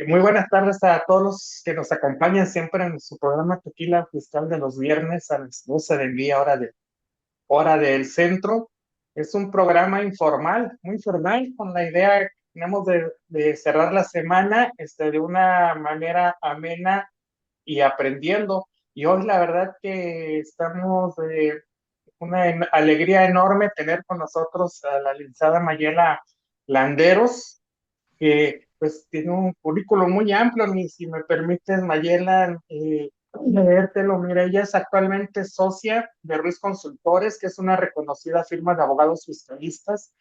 Muy buenas tardes a todos los que nos acompañan siempre en su programa Tequila Fiscal de los viernes a las 12 del día, hora del centro. Es un programa informal, muy formal, con la idea que tenemos de cerrar la semana de una manera amena y aprendiendo. Y hoy la verdad que estamos de una alegría enorme tener con nosotros a la licenciada Mayela Landeros, que pues tiene un currículo muy amplio, ni si me permites, Mayela, leértelo. Mira, ella es actualmente socia de Ruiz Consultores, que es una reconocida firma de abogados fiscalistas.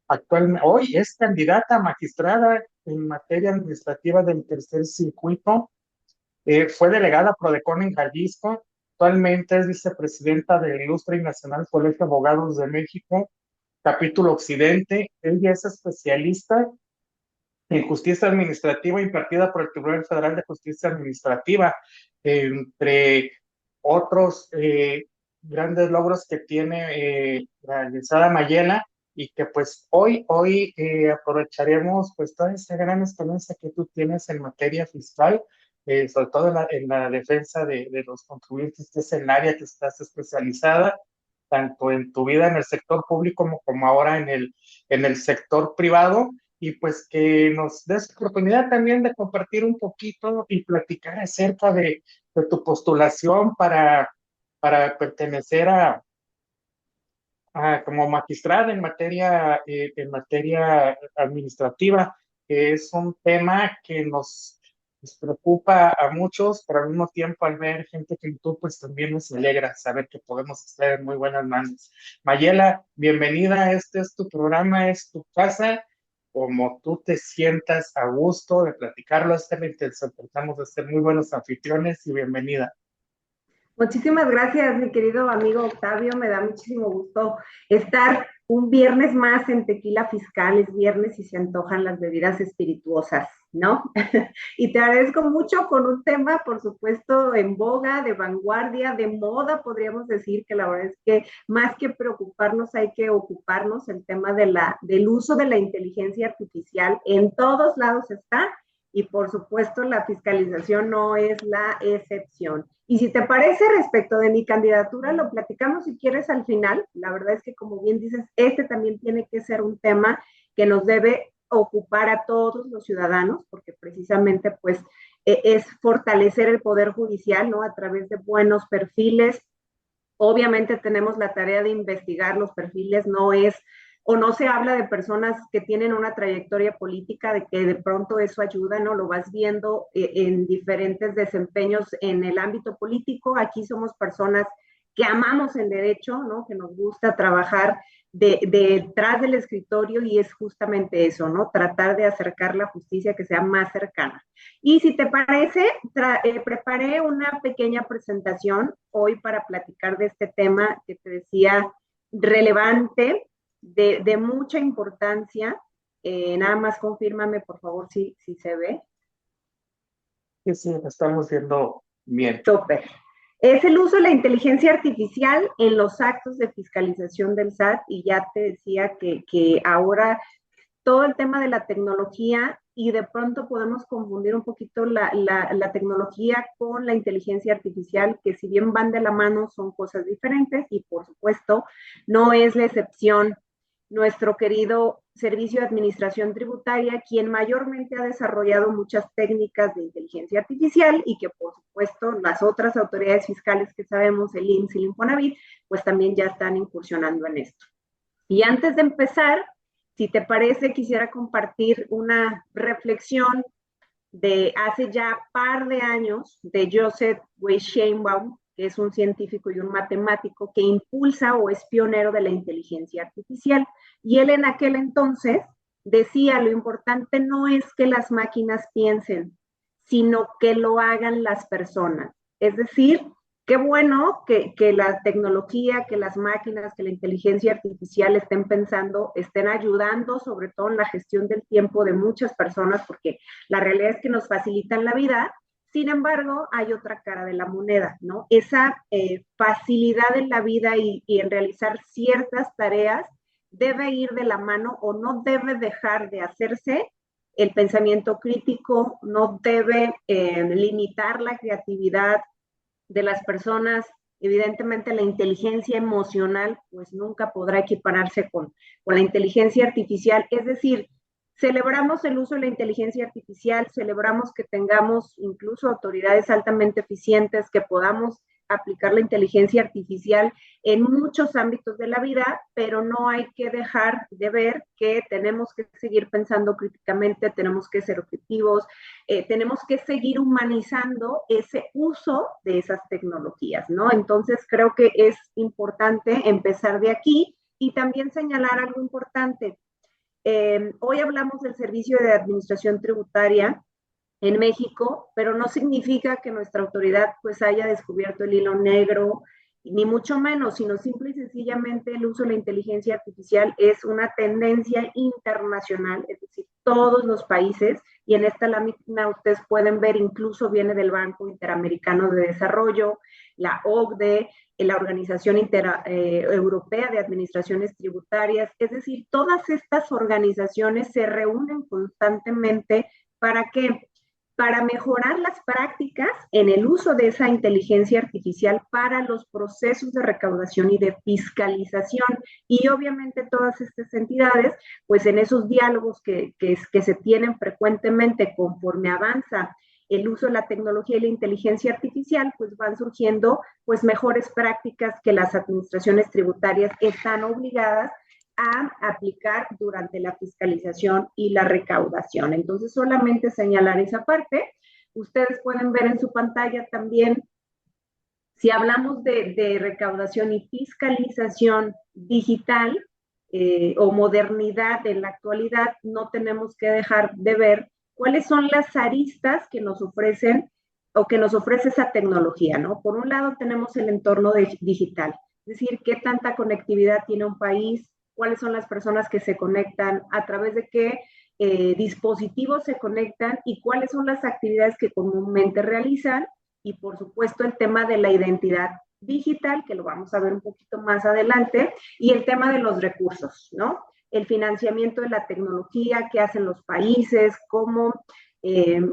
Actualmente, hoy es candidata a magistrada en materia administrativa del tercer circuito. Fue delegada Prodecon en Jalisco. Actualmente es vicepresidenta del Ilustre y Nacional Colegio de Abogados de México, capítulo Occidente. Ella es especialista en justicia administrativa impartida por el Tribunal Federal de Justicia Administrativa, entre otros grandes logros que tiene la licenciada Mayela, y que pues hoy aprovecharemos pues toda esa gran experiencia que tú tienes en materia fiscal, sobre todo en la defensa de los contribuyentes, que es el área que estás especializada, tanto en tu vida en el sector público como ahora en el sector privado, y pues que nos des oportunidad también de compartir un poquito y platicar acerca de tu postulación para pertenecer como magistrada en materia administrativa, que es un tema que nos preocupa a muchos, pero al mismo tiempo al ver gente que tú, pues también nos alegra saber que podemos estar en muy buenas manos. Mayela, bienvenida, este es tu programa, es tu casa, como tú te sientas a gusto de platicarlo. Esta es la intención, tratamos de ser muy buenos anfitriones, y bienvenida. Muchísimas gracias, mi querido amigo Octavio. Me da muchísimo gusto estar un viernes más en Tequila Fiscal. Es viernes y se antojan las bebidas espirituosas, ¿no? Y te agradezco mucho con un tema, por supuesto, en boga, de vanguardia, de moda, podríamos decir que la verdad es que más que preocuparnos hay que ocuparnos. El tema del uso de la inteligencia artificial en todos lados está, y por supuesto la fiscalización no es la excepción. Y si te parece, respecto de mi candidatura, lo platicamos si quieres al final. La verdad es que, como bien dices, este también tiene que ser un tema que nos debe ocupar a todos los ciudadanos, porque precisamente pues es fortalecer el poder judicial, ¿no? A través de buenos perfiles. Obviamente tenemos la tarea de investigar los perfiles, no es o no se habla de personas que tienen una trayectoria política, de que de pronto eso ayuda, ¿no? Lo vas viendo en diferentes desempeños en el ámbito político. Aquí somos personas que amamos el derecho, ¿no? Que nos gusta trabajar detrás del escritorio, y es justamente eso, ¿no? Tratar de acercar la justicia que sea más cercana. Y si te parece, preparé una pequeña presentación hoy para platicar de este tema que te decía relevante, de mucha importancia. Nada más confírmame, por favor, si se ve. Sí, sí, estamos viendo bien. Súper. Es el uso de la inteligencia artificial en los actos de fiscalización del SAT, y ya te decía que ahora todo el tema de la tecnología, y de pronto podemos confundir un poquito la tecnología con la inteligencia artificial, que si bien van de la mano son cosas diferentes, y por supuesto no es la excepción nuestro querido Servicio de Administración Tributaria, quien mayormente ha desarrollado muchas técnicas de inteligencia artificial, y que por supuesto las otras autoridades fiscales que sabemos, el IMSS y el Infonavit, pues también ya están incursionando en esto. Y antes de empezar, si te parece, quisiera compartir una reflexión de hace ya par de años de Joseph Weishainbaum, que es un científico y un matemático que impulsa o es pionero de la inteligencia artificial. Y él en aquel entonces decía, lo importante no es que las máquinas piensen, sino que lo hagan las personas. Es decir, qué bueno que la tecnología, que las máquinas, que la inteligencia artificial estén pensando, estén ayudando, sobre todo en la gestión del tiempo de muchas personas, porque la realidad es que nos facilitan la vida. Sin embargo, hay otra cara de la moneda, ¿no? Esa facilidad en la vida y en realizar ciertas tareas debe ir de la mano, o no debe dejar de hacerse el pensamiento crítico, no debe limitar la creatividad de las personas. Evidentemente la inteligencia emocional pues nunca podrá equipararse con la inteligencia artificial, es decir, celebramos el uso de la inteligencia artificial, celebramos que tengamos incluso autoridades altamente eficientes, que podamos aplicar la inteligencia artificial en muchos ámbitos de la vida, pero no hay que dejar de ver que tenemos que seguir pensando críticamente, tenemos que ser objetivos, tenemos que seguir humanizando ese uso de esas tecnologías, ¿no? Entonces creo que es importante empezar de aquí y también señalar algo importante. Hoy hablamos del servicio de administración tributaria en México, pero no significa que nuestra autoridad pues haya descubierto el hilo negro, ni mucho menos, sino simple y sencillamente el uso de la inteligencia artificial es una tendencia internacional, es decir, todos los países, y en esta lámina ustedes pueden ver, incluso viene del Banco Interamericano de Desarrollo, la OCDE, la Organización Europea de Administraciones Tributarias, es decir, todas estas organizaciones se reúnen constantemente para que para mejorar las prácticas en el uso de esa inteligencia artificial para los procesos de recaudación y de fiscalización. Y obviamente todas estas entidades, pues en esos diálogos que se tienen frecuentemente conforme avanza el uso de la tecnología y la inteligencia artificial, pues van surgiendo pues mejores prácticas que las administraciones tributarias están obligadas a aplicar durante la fiscalización y la recaudación. Entonces, solamente señalar esa parte. Ustedes pueden ver en su pantalla también, si hablamos de recaudación y fiscalización digital o modernidad en la actualidad, no tenemos que dejar de ver cuáles son las aristas que nos ofrecen o que nos ofrece esa tecnología, ¿no? Por un lado tenemos el entorno digital, es decir, qué tanta conectividad tiene un país, cuáles son las personas que se conectan, a través de qué dispositivos se conectan y cuáles son las actividades que comúnmente realizan, y por supuesto el tema de la identidad digital, que lo vamos a ver un poquito más adelante, y el tema de los recursos, ¿no? El financiamiento de la tecnología, qué hacen los países, cómo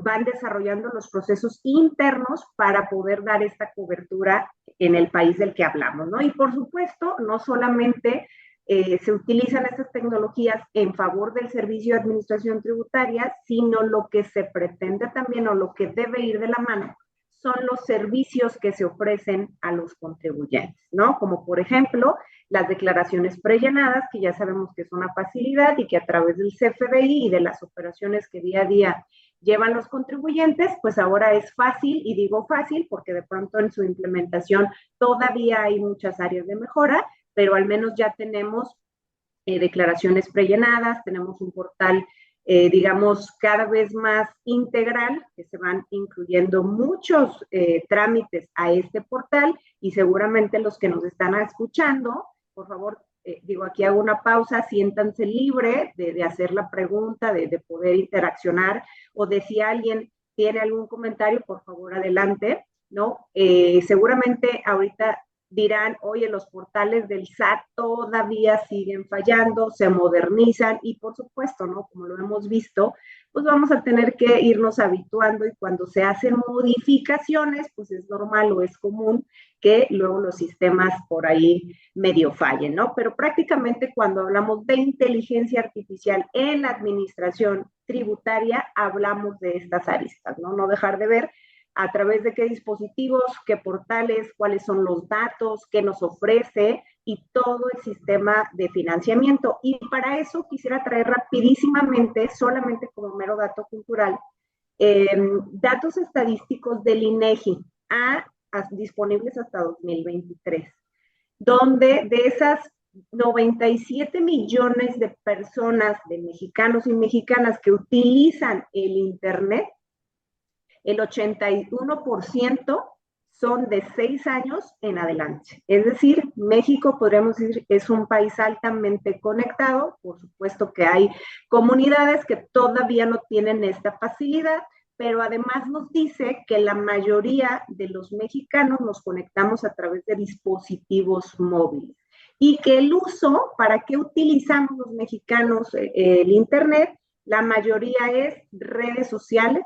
van desarrollando los procesos internos para poder dar esta cobertura en el país del que hablamos, ¿no? Y por supuesto, no solamente se utilizan estas tecnologías en favor del servicio de administración tributaria, sino lo que se pretende también o lo que debe ir de la mano son los servicios que se ofrecen a los contribuyentes, ¿no? Como por ejemplo, las declaraciones prellenadas, que ya sabemos que es una facilidad y que a través del CFDI y de las operaciones que día a día llevan los contribuyentes, pues ahora es fácil, y digo fácil porque de pronto en su implementación todavía hay muchas áreas de mejora, pero al menos ya tenemos declaraciones prellenadas, tenemos un portal, digamos, cada vez más integral, que se van incluyendo muchos trámites a este portal, y seguramente los que nos están escuchando, por favor, digo, aquí hago una pausa, siéntanse libre de hacer la pregunta, de poder interaccionar, o de si alguien tiene algún comentario, por favor, adelante, ¿no? Seguramente ahorita dirán, oye, los portales del SAT todavía siguen fallando, se modernizan, y por supuesto, ¿no? Como lo hemos visto, pues vamos a tener que irnos habituando, y cuando se hacen modificaciones, pues es normal o es común que luego los sistemas por ahí medio fallen, ¿no? Pero prácticamente cuando hablamos de inteligencia artificial en la administración tributaria, hablamos de estas aristas, ¿no? No dejar de ver a través de qué dispositivos, qué portales, cuáles son los datos, qué nos ofrece, y todo el sistema de financiamiento. Y para eso quisiera traer rapidísimamente, solamente como mero dato cultural, datos estadísticos del INEGI disponibles hasta 2023, donde de esas 97 millones de personas, de mexicanos y mexicanas que utilizan el Internet, el 81% son de 6 años en adelante. Es decir, México, podríamos decir, es un país altamente conectado. Por supuesto que hay comunidades que todavía no tienen esta facilidad, pero además nos dice que la mayoría de los mexicanos nos conectamos a través de dispositivos móviles, y que el uso, ¿para qué utilizamos los mexicanos el Internet? La mayoría es redes sociales,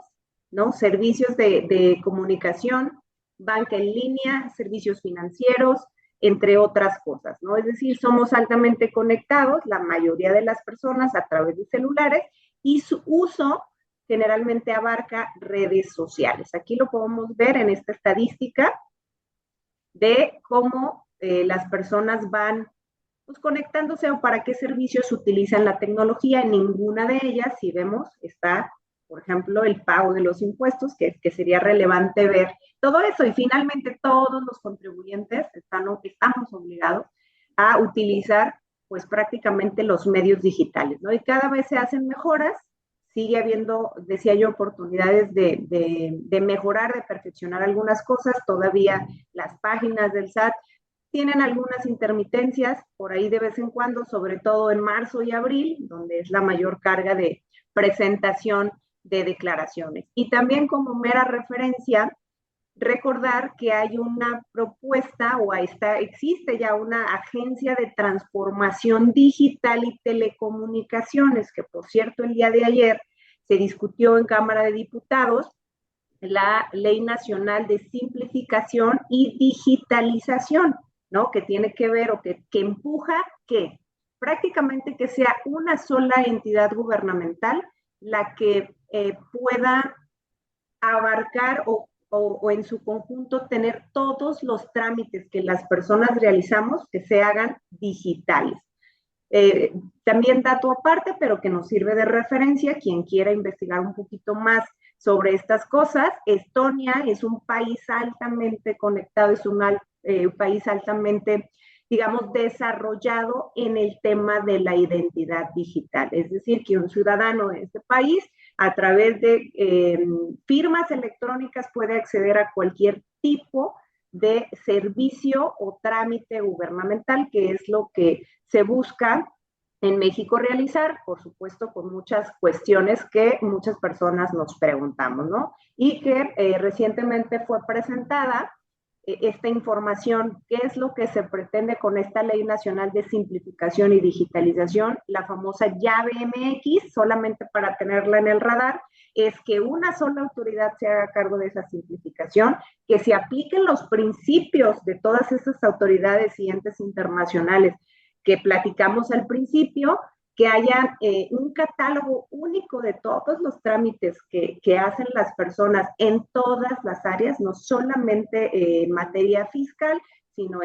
¿no? Servicios de comunicación, banca en línea, servicios financieros, entre otras cosas, ¿no? Es decir, somos altamente conectados, la mayoría de las personas a través de celulares, y su uso generalmente abarca redes sociales. Aquí lo podemos ver en esta estadística de cómo las personas van pues, conectándose o para qué servicios utilizan la tecnología. En ninguna de ellas, si vemos, está, por ejemplo, el pago de los impuestos, que sería relevante ver todo eso. Y finalmente todos los contribuyentes estamos obligados a utilizar pues prácticamente los medios digitales, ¿no? Y cada vez se hacen mejoras, sigue habiendo, decía yo, oportunidades de mejorar, de perfeccionar algunas cosas. Todavía las páginas del SAT tienen algunas intermitencias por ahí de vez en cuando, sobre todo en marzo y abril, donde es la mayor carga de presentación de declaraciones. Y también como mera referencia, recordar que hay una propuesta o existe ya una agencia de transformación digital y telecomunicaciones, que por cierto el día de ayer se discutió en Cámara de Diputados la Ley Nacional de Simplificación y Digitalización, ¿no? Que tiene que ver o que empuja que prácticamente que sea una sola entidad gubernamental la que pueda abarcar o en su conjunto tener todos los trámites que las personas realizamos que se hagan digitales. También dato aparte, pero que nos sirve de referencia, quien quiera investigar un poquito más sobre estas cosas. Estonia es un país altamente conectado, es un país altamente, digamos, desarrollado en el tema de la identidad digital. Es decir, que un ciudadano de este país, a través de firmas electrónicas, puede acceder a cualquier tipo de servicio o trámite gubernamental, que es lo que se busca en México realizar, por supuesto, con muchas cuestiones que muchas personas nos preguntamos, ¿no? Y que recientemente fue presentada esta información, qué es lo que se pretende con esta Ley Nacional de Simplificación y Digitalización, la famosa llave MX, solamente para tenerla en el radar, es que una sola autoridad se haga cargo de esa simplificación, que se apliquen los principios de todas esas autoridades y entes internacionales que platicamos al principio, que haya un catálogo único de todos los trámites que hacen las personas en todas las áreas, no solamente en materia fiscal, sino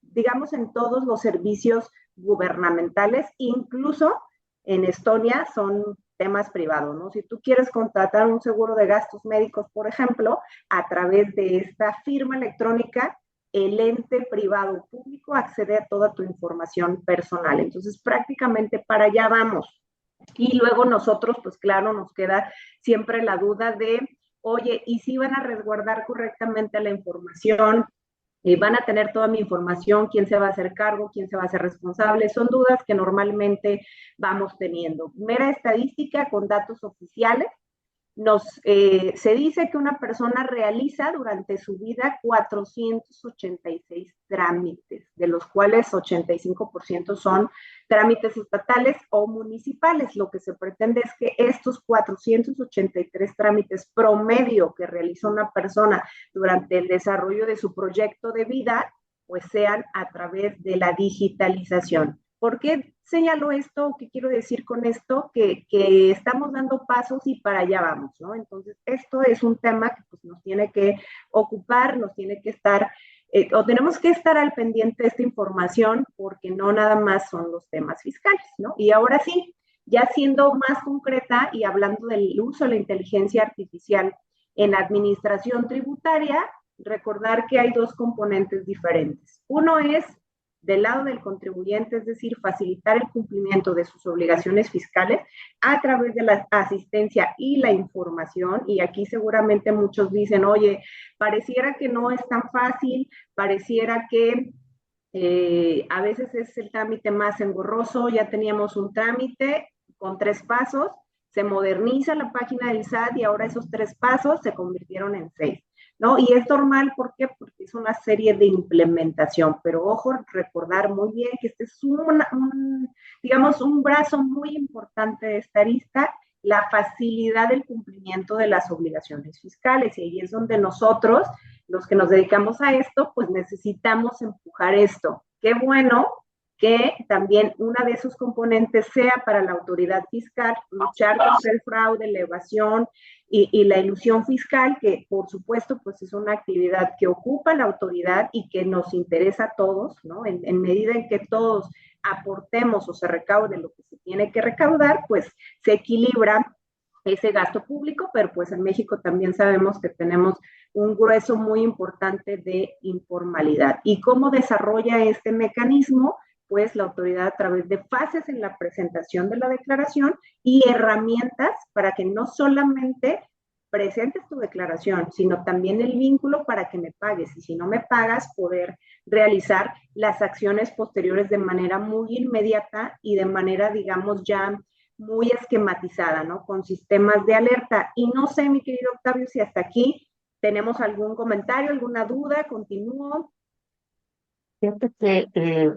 digamos, en todos los servicios gubernamentales, incluso en Estonia son temas privados, ¿no? Si tú quieres contratar un seguro de gastos médicos, por ejemplo, a través de esta firma electrónica, el ente privado o público accede a toda tu información personal. Entonces, prácticamente para allá vamos. Y luego nosotros, pues claro, nos queda siempre la duda de, oye, ¿y si van a resguardar correctamente la información? ¿Van a tener toda mi información? ¿Quién se va a hacer cargo? ¿Quién se va a hacer responsable? Son dudas que normalmente vamos teniendo. Mera estadística con datos oficiales. Se dice que una persona realiza durante su vida 486 trámites, de los cuales 85% son trámites estatales o municipales. Lo que se pretende es que estos 483 trámites promedio que realiza una persona durante el desarrollo de su proyecto de vida, pues sean a través de la digitalización. ¿Por qué señalo esto? ¿Qué quiero decir con esto? Que estamos dando pasos y para allá vamos, ¿no? Entonces, esto es un tema que pues, nos tiene que ocupar, nos tiene que estar, o tenemos que estar al pendiente de esta información, porque no nada más son los temas fiscales, ¿no? Y ahora sí, ya siendo más concreta y hablando del uso de la inteligencia artificial en administración tributaria, recordar que hay dos componentes diferentes. Uno es del lado del contribuyente, es decir, facilitar el cumplimiento de sus obligaciones fiscales a través de la asistencia y la información. Y aquí seguramente muchos dicen, oye, pareciera que no es tan fácil, pareciera que a veces es el trámite más engorroso, ya teníamos un trámite con 3 pasos, se moderniza la página del SAT y ahora esos 3 pasos se convirtieron en 6. ¿no? Y es normal, ¿por qué? Porque es una serie de implementación, pero ojo, recordar muy bien que este es digamos, un brazo muy importante de esta arista, la facilidad del cumplimiento de las obligaciones fiscales, y ahí es donde nosotros, los que nos dedicamos a esto, pues necesitamos empujar esto. Qué bueno que también una de sus componentes sea para la autoridad fiscal, luchar contra el fraude, la evasión y la ilusión fiscal, que por supuesto pues es una actividad que ocupa la autoridad y que nos interesa a todos, ¿no? En medida en que todos aportemos o se recaude lo que se tiene que recaudar, pues se equilibra ese gasto público, pero pues en México también sabemos que tenemos un grueso muy importante de informalidad. ¿Y cómo desarrolla este mecanismo? Pues la autoridad a través de fases en la presentación de la declaración y herramientas para que no solamente presentes tu declaración, sino también el vínculo para que me pagues. Y si no me pagas, poder realizar las acciones posteriores de manera muy inmediata y de manera, digamos, ya muy esquematizada, ¿no? Con sistemas de alerta. Y no sé, mi querido Octavio, si hasta aquí tenemos algún comentario, alguna duda, continúo. Fíjate que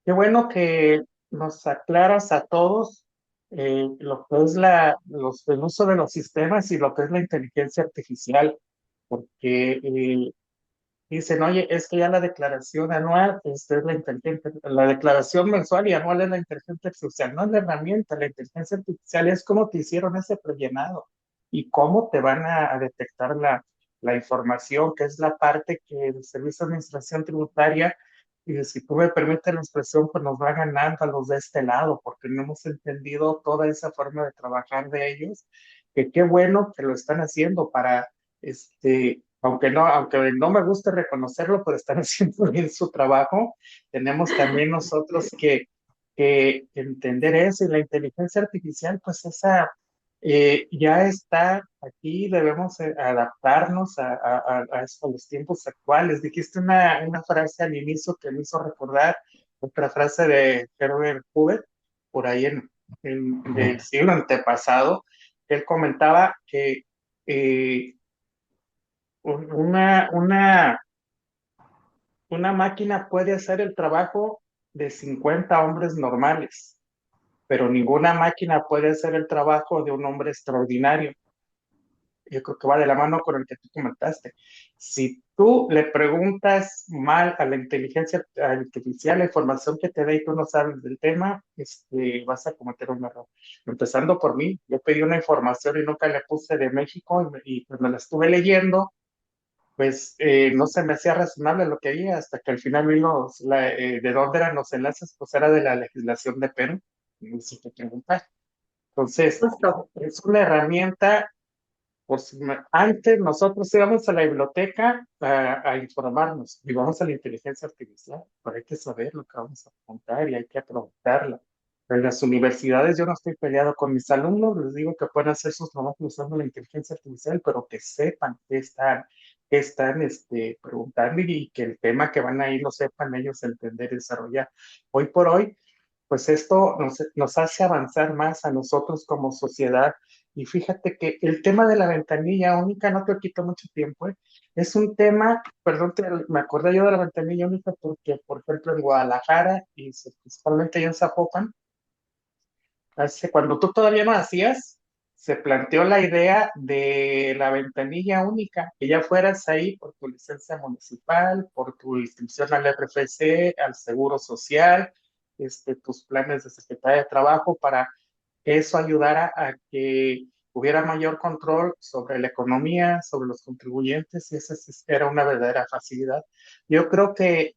qué bueno que nos aclaras a todos lo que es el uso de los sistemas y lo que es la inteligencia artificial, porque dicen, oye, es que ya la declaración anual es la inteligencia, la declaración mensual y anual es la inteligencia artificial, no es la herramienta, la inteligencia artificial es cómo te hicieron ese prellenado y cómo te van a detectar la información, que es la parte que el Servicio de Administración Tributaria, y si tú me permites la expresión, pues nos va ganando a los de este lado, porque no hemos entendido toda esa forma de trabajar de ellos, que qué bueno que lo están haciendo para aunque no me guste reconocerlo, pero están haciendo bien su trabajo. Tenemos también nosotros que entender eso y la inteligencia artificial, pues esa ya está aquí, debemos adaptarnos a los tiempos actuales. Dijiste una frase al inicio que me hizo recordar otra frase de Herbert Hoover, por ahí del siglo antepasado, que él comentaba que eh, una, una, una máquina puede hacer el trabajo de 50 hombres normales, pero ninguna máquina puede hacer el trabajo de un hombre extraordinario. Yo creo que va de la mano con el que tú comentaste. Si tú le preguntas mal a la inteligencia artificial la información que te da y tú no sabes del tema, vas a cometer un error. Empezando por mí, yo pedí una información y nunca le puse de México y cuando la estuve leyendo, pues no se me hacía razonable lo que había hasta que al final vimos de dónde eran los enlaces, pues era de la legislación de Perú, no supe preguntar. Entonces, Justo. es una herramienta, pues antes nosotros íbamos a la biblioteca a informarnos y vamos a la inteligencia artificial, pero hay que saber lo que vamos a preguntar y hay que aprovecharla. En las universidades yo no estoy peleado con mis alumnos, les digo que pueden hacer sus trabajos usando la inteligencia artificial, pero que sepan qué están preguntando y que el tema que van a ir lo sepan ellos entender y desarrollar. Hoy por hoy, pues esto nos hace avanzar más a nosotros como sociedad. Y fíjate que el tema de la ventanilla única, no te quito mucho tiempo, es un tema, perdón, me acordé yo de la ventanilla única porque, por ejemplo, en Guadalajara y principalmente yo en Zapopan, cuando tú todavía no hacías, se planteó la idea de la ventanilla única, que ya fueras ahí por tu licencia municipal, por tu inscripción al RFC, al Seguro Social, tus planes de Secretaría de Trabajo, para que eso ayudara a que hubiera mayor control sobre la economía, sobre los contribuyentes, y esa sí era una verdadera facilidad. Yo creo que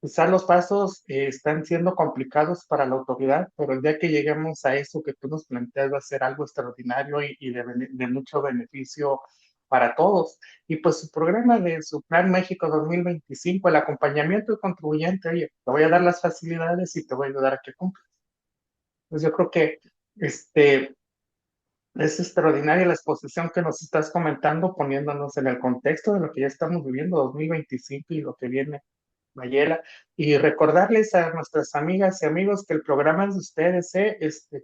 quizás los pasos están siendo complicados para la autoridad, pero el día que lleguemos a eso que tú nos planteas va a ser algo extraordinario y de mucho beneficio para todos. Y pues su programa de su Plan México 2025, el acompañamiento del contribuyente, oye, te voy a dar las facilidades y te voy a ayudar a que cumplas. Pues yo creo que este, es extraordinaria la exposición que nos estás comentando, poniéndonos en el contexto de lo que ya estamos viviendo 2025 y lo que viene, Mayela, y recordarles a nuestras amigas y amigos que el programa es de ustedes, ¿eh?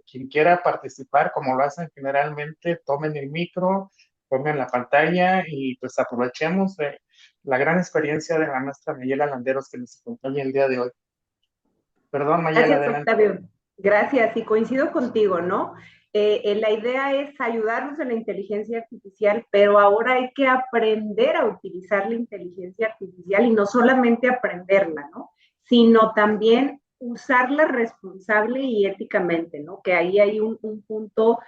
Quien quiera participar, como lo hacen generalmente, tomen el micro, ponga en la pantalla y pues aprovechemos de la gran experiencia de la maestra Mayela Landeros que nos acompaña el día de hoy. Perdón, Mayela, Gracias, adelante. Octavio. Gracias, y coincido contigo, ¿no? La idea es ayudarnos en la inteligencia artificial, pero ahora hay que aprender a utilizar la inteligencia artificial y no solamente aprenderla, ¿no? Sino también usarla responsable y éticamente, ¿no? Que ahí hay un punto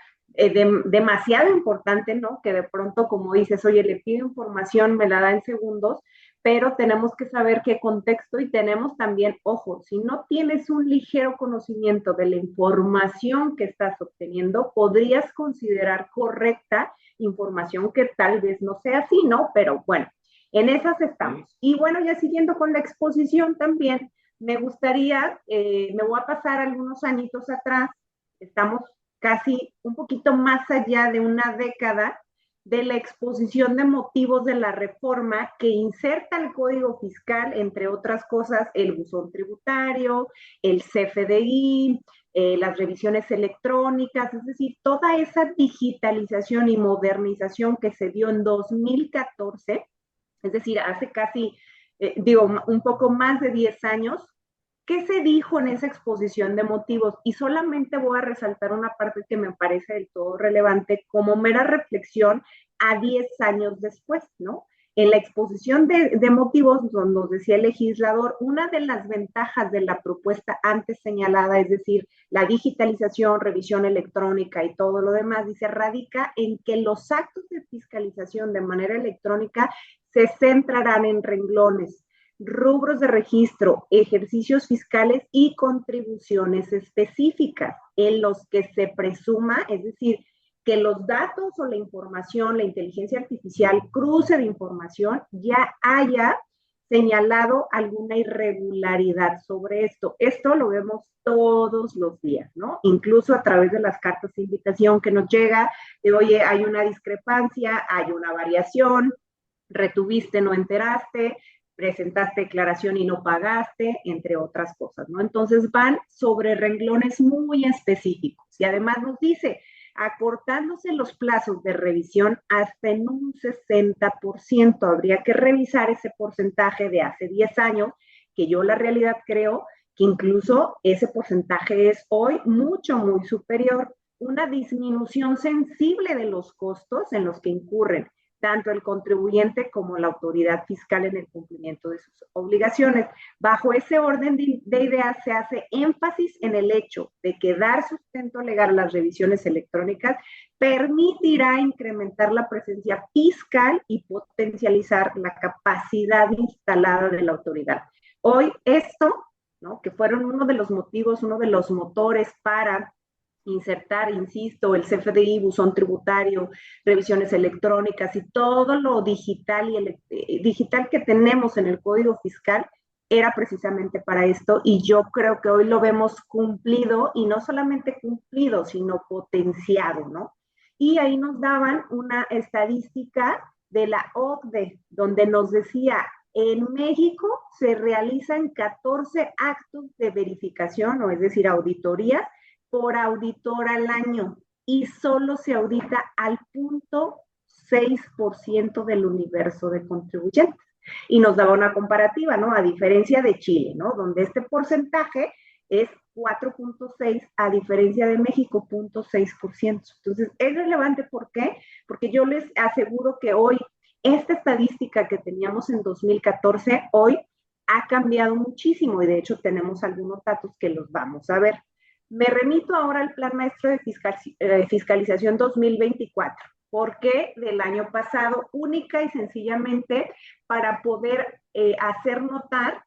demasiado importante, ¿no? Que de pronto, como dices, oye, le pido información, me la da en segundos, pero tenemos que saber qué contexto y tenemos también, ojo, si no tienes un ligero conocimiento de la información que estás obteniendo, podrías considerar correcta información que tal vez no sea así, ¿no? Pero bueno, en esas estamos. Y bueno, ya siguiendo con la exposición también, me gustaría, me voy a pasar algunos añitos atrás, estamos casi un poquito más allá de una década de la exposición de motivos de la reforma que inserta el Código Fiscal, entre otras cosas, el buzón tributario, el CFDI, las revisiones electrónicas, es decir, toda esa digitalización y modernización que se dio en 2014, es decir, hace casi, un poco más de 10 años. ¿Qué se dijo en esa exposición de motivos? Y solamente voy a resaltar una parte que me parece del todo relevante como mera reflexión a 10 años después, ¿no? En la exposición de motivos, nos decía el legislador, una de las ventajas de la propuesta antes señalada, es decir, la digitalización, revisión electrónica y todo lo demás, dice, radica en que los actos de fiscalización de manera electrónica se centrarán en renglones, rubros de registro, ejercicios fiscales y contribuciones específicas en los que se presuma, es decir, que los datos o la información, la inteligencia artificial, cruce de información, ya haya señalado alguna irregularidad sobre esto. Esto lo vemos todos los días, ¿no? Incluso a través de las cartas de invitación que nos llega, de oye, hay una discrepancia, hay una variación, retuviste, no enteraste, presentaste declaración y no pagaste, entre otras cosas, ¿no? Entonces van sobre renglones muy específicos y además nos dice, acortándose los plazos de revisión hasta en un 60%. Habría que revisar ese porcentaje de hace 10 años, que yo la realidad creo que incluso ese porcentaje es hoy mucho, muy superior. Una disminución sensible de los costos en los que incurren tanto el contribuyente como la autoridad fiscal en el cumplimiento de sus obligaciones. Bajo ese orden de ideas se hace énfasis en el hecho de que dar sustento legal a las revisiones electrónicas permitirá incrementar la presencia fiscal y potencializar la capacidad instalada de la autoridad. Hoy esto, ¿no?, que fueron uno de los motivos, uno de los motores para insertar, insisto, el CFDI, buzón tributario, revisiones electrónicas y todo lo digital digital que tenemos en el Código Fiscal era precisamente para esto y yo creo que hoy lo vemos cumplido y no solamente cumplido, sino potenciado, ¿no? Y ahí nos daban una estadística de la OCDE, donde nos decía, en México se realizan 14 actos de verificación, o es decir, auditorías, por auditor al año y solo se audita al 0.6% del universo de contribuyentes. Y nos daba una comparativa, ¿no? A diferencia de Chile, ¿no? Donde este porcentaje es 4.6, a diferencia de México, 0.6%. Entonces, es relevante, ¿por qué? Porque yo les aseguro que hoy, esta estadística que teníamos en 2014, hoy ha cambiado muchísimo y de hecho tenemos algunos datos que los vamos a ver. Me remito ahora al Plan Maestro de Fiscalización 2024, porque del año pasado, única y sencillamente para poder hacer notar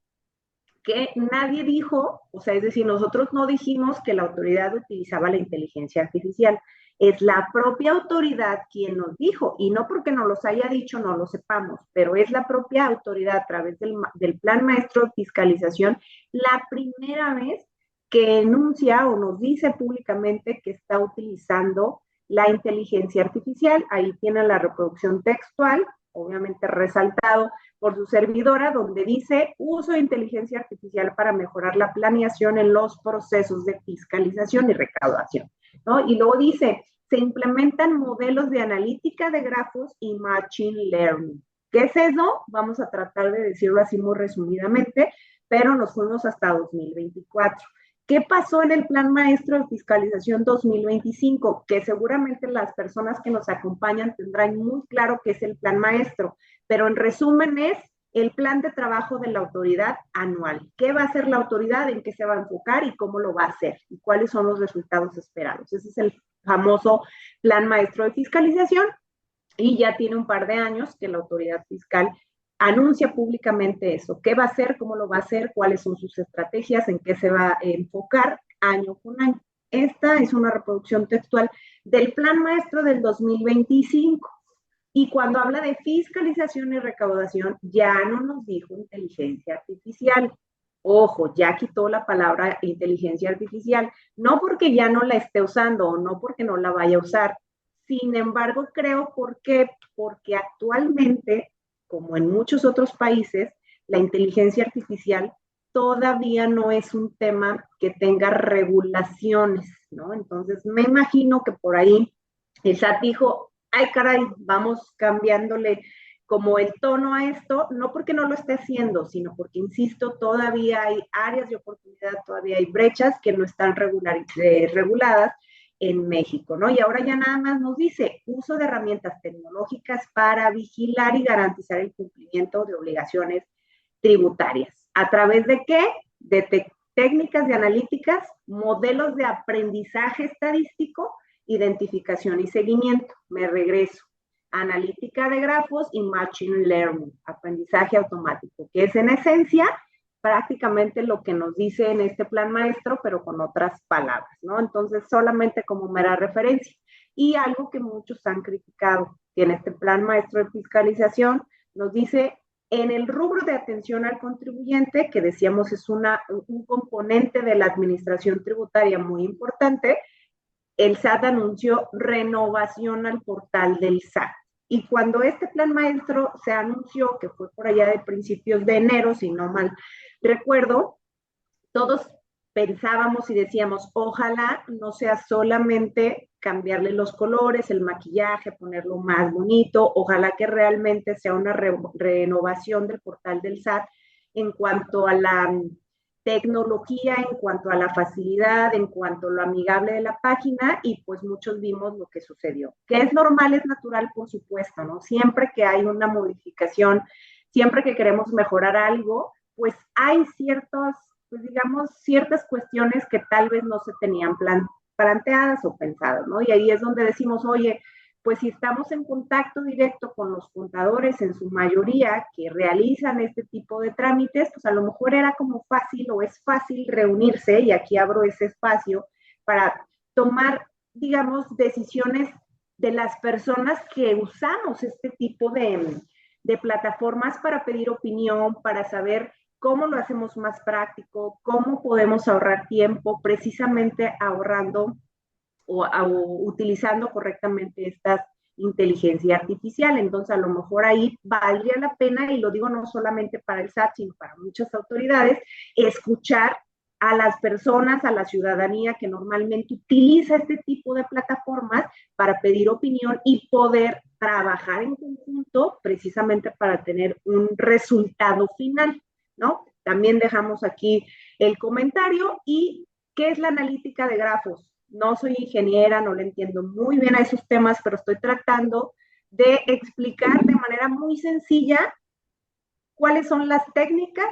que nadie dijo, o sea, es decir, nosotros no dijimos que la autoridad utilizaba la inteligencia artificial, es la propia autoridad quien nos dijo, y no porque nos los haya dicho no lo sepamos, pero es la propia autoridad a través del Plan Maestro de Fiscalización la primera vez que enuncia o nos dice públicamente que está utilizando la inteligencia artificial. Ahí tiene la reproducción textual, obviamente resaltado por su servidora, donde dice uso de inteligencia artificial para mejorar la planeación en los procesos de fiscalización y recaudación, ¿no? Y luego dice, se implementan modelos de analítica de grafos y machine learning. ¿Qué es eso? Vamos a tratar de decirlo así muy resumidamente, pero nos fuimos hasta 2024. ¿Qué pasó en el Plan Maestro de Fiscalización 2025? Que seguramente las personas que nos acompañan tendrán muy claro qué es el Plan Maestro, pero en resumen es el plan de trabajo de la autoridad anual. ¿Qué va a hacer la autoridad? ¿En qué se va a enfocar? ¿Y cómo lo va a hacer? ¿Y cuáles son los resultados esperados? Ese es el famoso Plan Maestro de Fiscalización, y ya tiene un par de años que la autoridad fiscal anuncia públicamente eso. ¿Qué va a hacer? ¿Cómo lo va a hacer? ¿Cuáles son sus estrategias? ¿En qué se va a enfocar año con año? Esta es una reproducción textual del Plan Maestro del 2025. Y cuando habla de fiscalización y recaudación, ya no nos dijo inteligencia artificial. Ojo, ya quitó la palabra inteligencia artificial, no porque ya no la esté usando o no porque no la vaya a usar. Sin embargo, creo porque actualmente, como en muchos otros países, la inteligencia artificial todavía no es un tema que tenga regulaciones, ¿no? Entonces, me imagino que por ahí el SAT dijo, ay caray, vamos cambiándole como el tono a esto, no porque no lo esté haciendo, sino porque, insisto, todavía hay áreas de oportunidad, todavía hay brechas que no están reguladas en México, ¿no? Y ahora ya nada más nos dice uso de herramientas tecnológicas para vigilar y garantizar el cumplimiento de obligaciones tributarias. ¿A través de qué? De técnicas de analíticas, modelos de aprendizaje estadístico, identificación y seguimiento. Me regreso. Analítica de grafos y machine learning, aprendizaje automático, que es en esencia prácticamente lo que nos dice en este plan maestro, pero con otras palabras, ¿no? Entonces, solamente como mera referencia. Y algo que muchos han criticado, que en este plan maestro de fiscalización nos dice, en el rubro de atención al contribuyente, que decíamos es un componente de la administración tributaria muy importante, el SAT anunció renovación al portal del SAT. Y cuando este plan maestro se anunció, que fue por allá de principios de enero, si no mal recuerdo, todos pensábamos y decíamos, ojalá no sea solamente cambiarle los colores, el maquillaje, ponerlo más bonito, ojalá que realmente sea una renovación del portal del SAT en cuanto a la tecnología, en cuanto a la facilidad, en cuanto a lo amigable de la página, y pues muchos vimos lo que sucedió. Que es normal, es natural, por supuesto, ¿no? Siempre que hay una modificación, siempre que queremos mejorar algo, pues hay ciertos, pues digamos, ciertas cuestiones que tal vez no se tenían planteadas o pensadas, ¿no? Y ahí es donde decimos, oye, pues si estamos en contacto directo con los contadores en su mayoría que realizan este tipo de trámites, pues a lo mejor era como fácil o es fácil reunirse, y aquí abro ese espacio para tomar, digamos, decisiones de las personas que usamos este tipo de plataformas para pedir opinión, para saber cómo lo hacemos más práctico, cómo podemos ahorrar tiempo, precisamente ahorrando o utilizando correctamente esta inteligencia artificial. Entonces, a lo mejor ahí valdría la pena, y lo digo no solamente para el SAT, sino para muchas autoridades, escuchar a las personas, a la ciudadanía que normalmente utiliza este tipo de plataformas para pedir opinión y poder trabajar en conjunto precisamente para tener un resultado final, ¿no? También dejamos aquí el comentario. ¿Y qué es la analítica de grafos? No soy ingeniera, no le entiendo muy bien a esos temas, pero estoy tratando de explicar de manera muy sencilla cuáles son las técnicas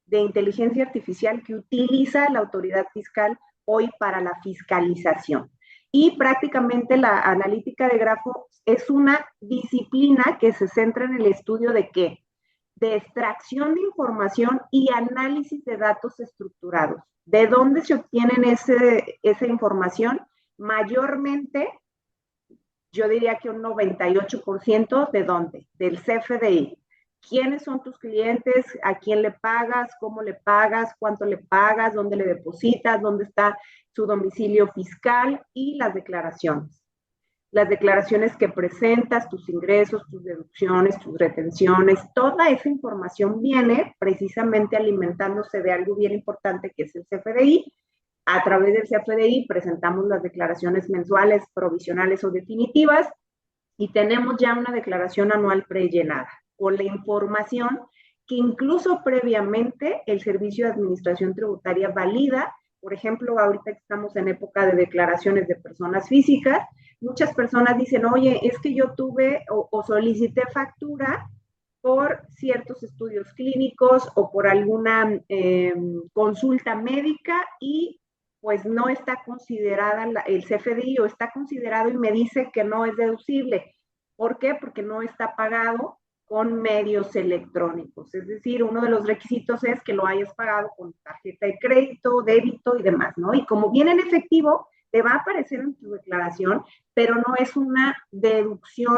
de inteligencia artificial que utiliza la autoridad fiscal hoy para la fiscalización. Y prácticamente la analítica de grafos es una disciplina que se centra en el estudio de qué? De extracción de información y análisis de datos estructurados. ¿De dónde se obtienen esa información? Mayormente, yo diría que un 98%, ¿de dónde? Del CFDI. ¿Quiénes son tus clientes? ¿A quién le pagas? ¿Cómo le pagas? ¿Cuánto le pagas? ¿Dónde le depositas? ¿Dónde está su domicilio fiscal? Y las declaraciones. Las declaraciones que presentas, tus ingresos, tus deducciones, tus retenciones, toda esa información viene precisamente alimentándose de algo bien importante que es el CFDI, A través del CFDI presentamos las declaraciones mensuales, provisionales o definitivas y tenemos ya una declaración anual prellenada con la información que incluso previamente el Servicio de Administración Tributaria valida. Por ejemplo, ahorita estamos en época de declaraciones de personas físicas, muchas personas dicen, oye, es que yo tuve o solicité factura por ciertos estudios clínicos o por alguna consulta médica y pues no está considerada el CFDI o está considerado y me dice que no es deducible. ¿Por qué? Porque no está pagado con medios electrónicos. Es decir, uno de los requisitos es que lo hayas pagado con tarjeta de crédito, débito y demás, ¿no? Y como viene en efectivo, te va a aparecer en tu declaración, pero no es una deducción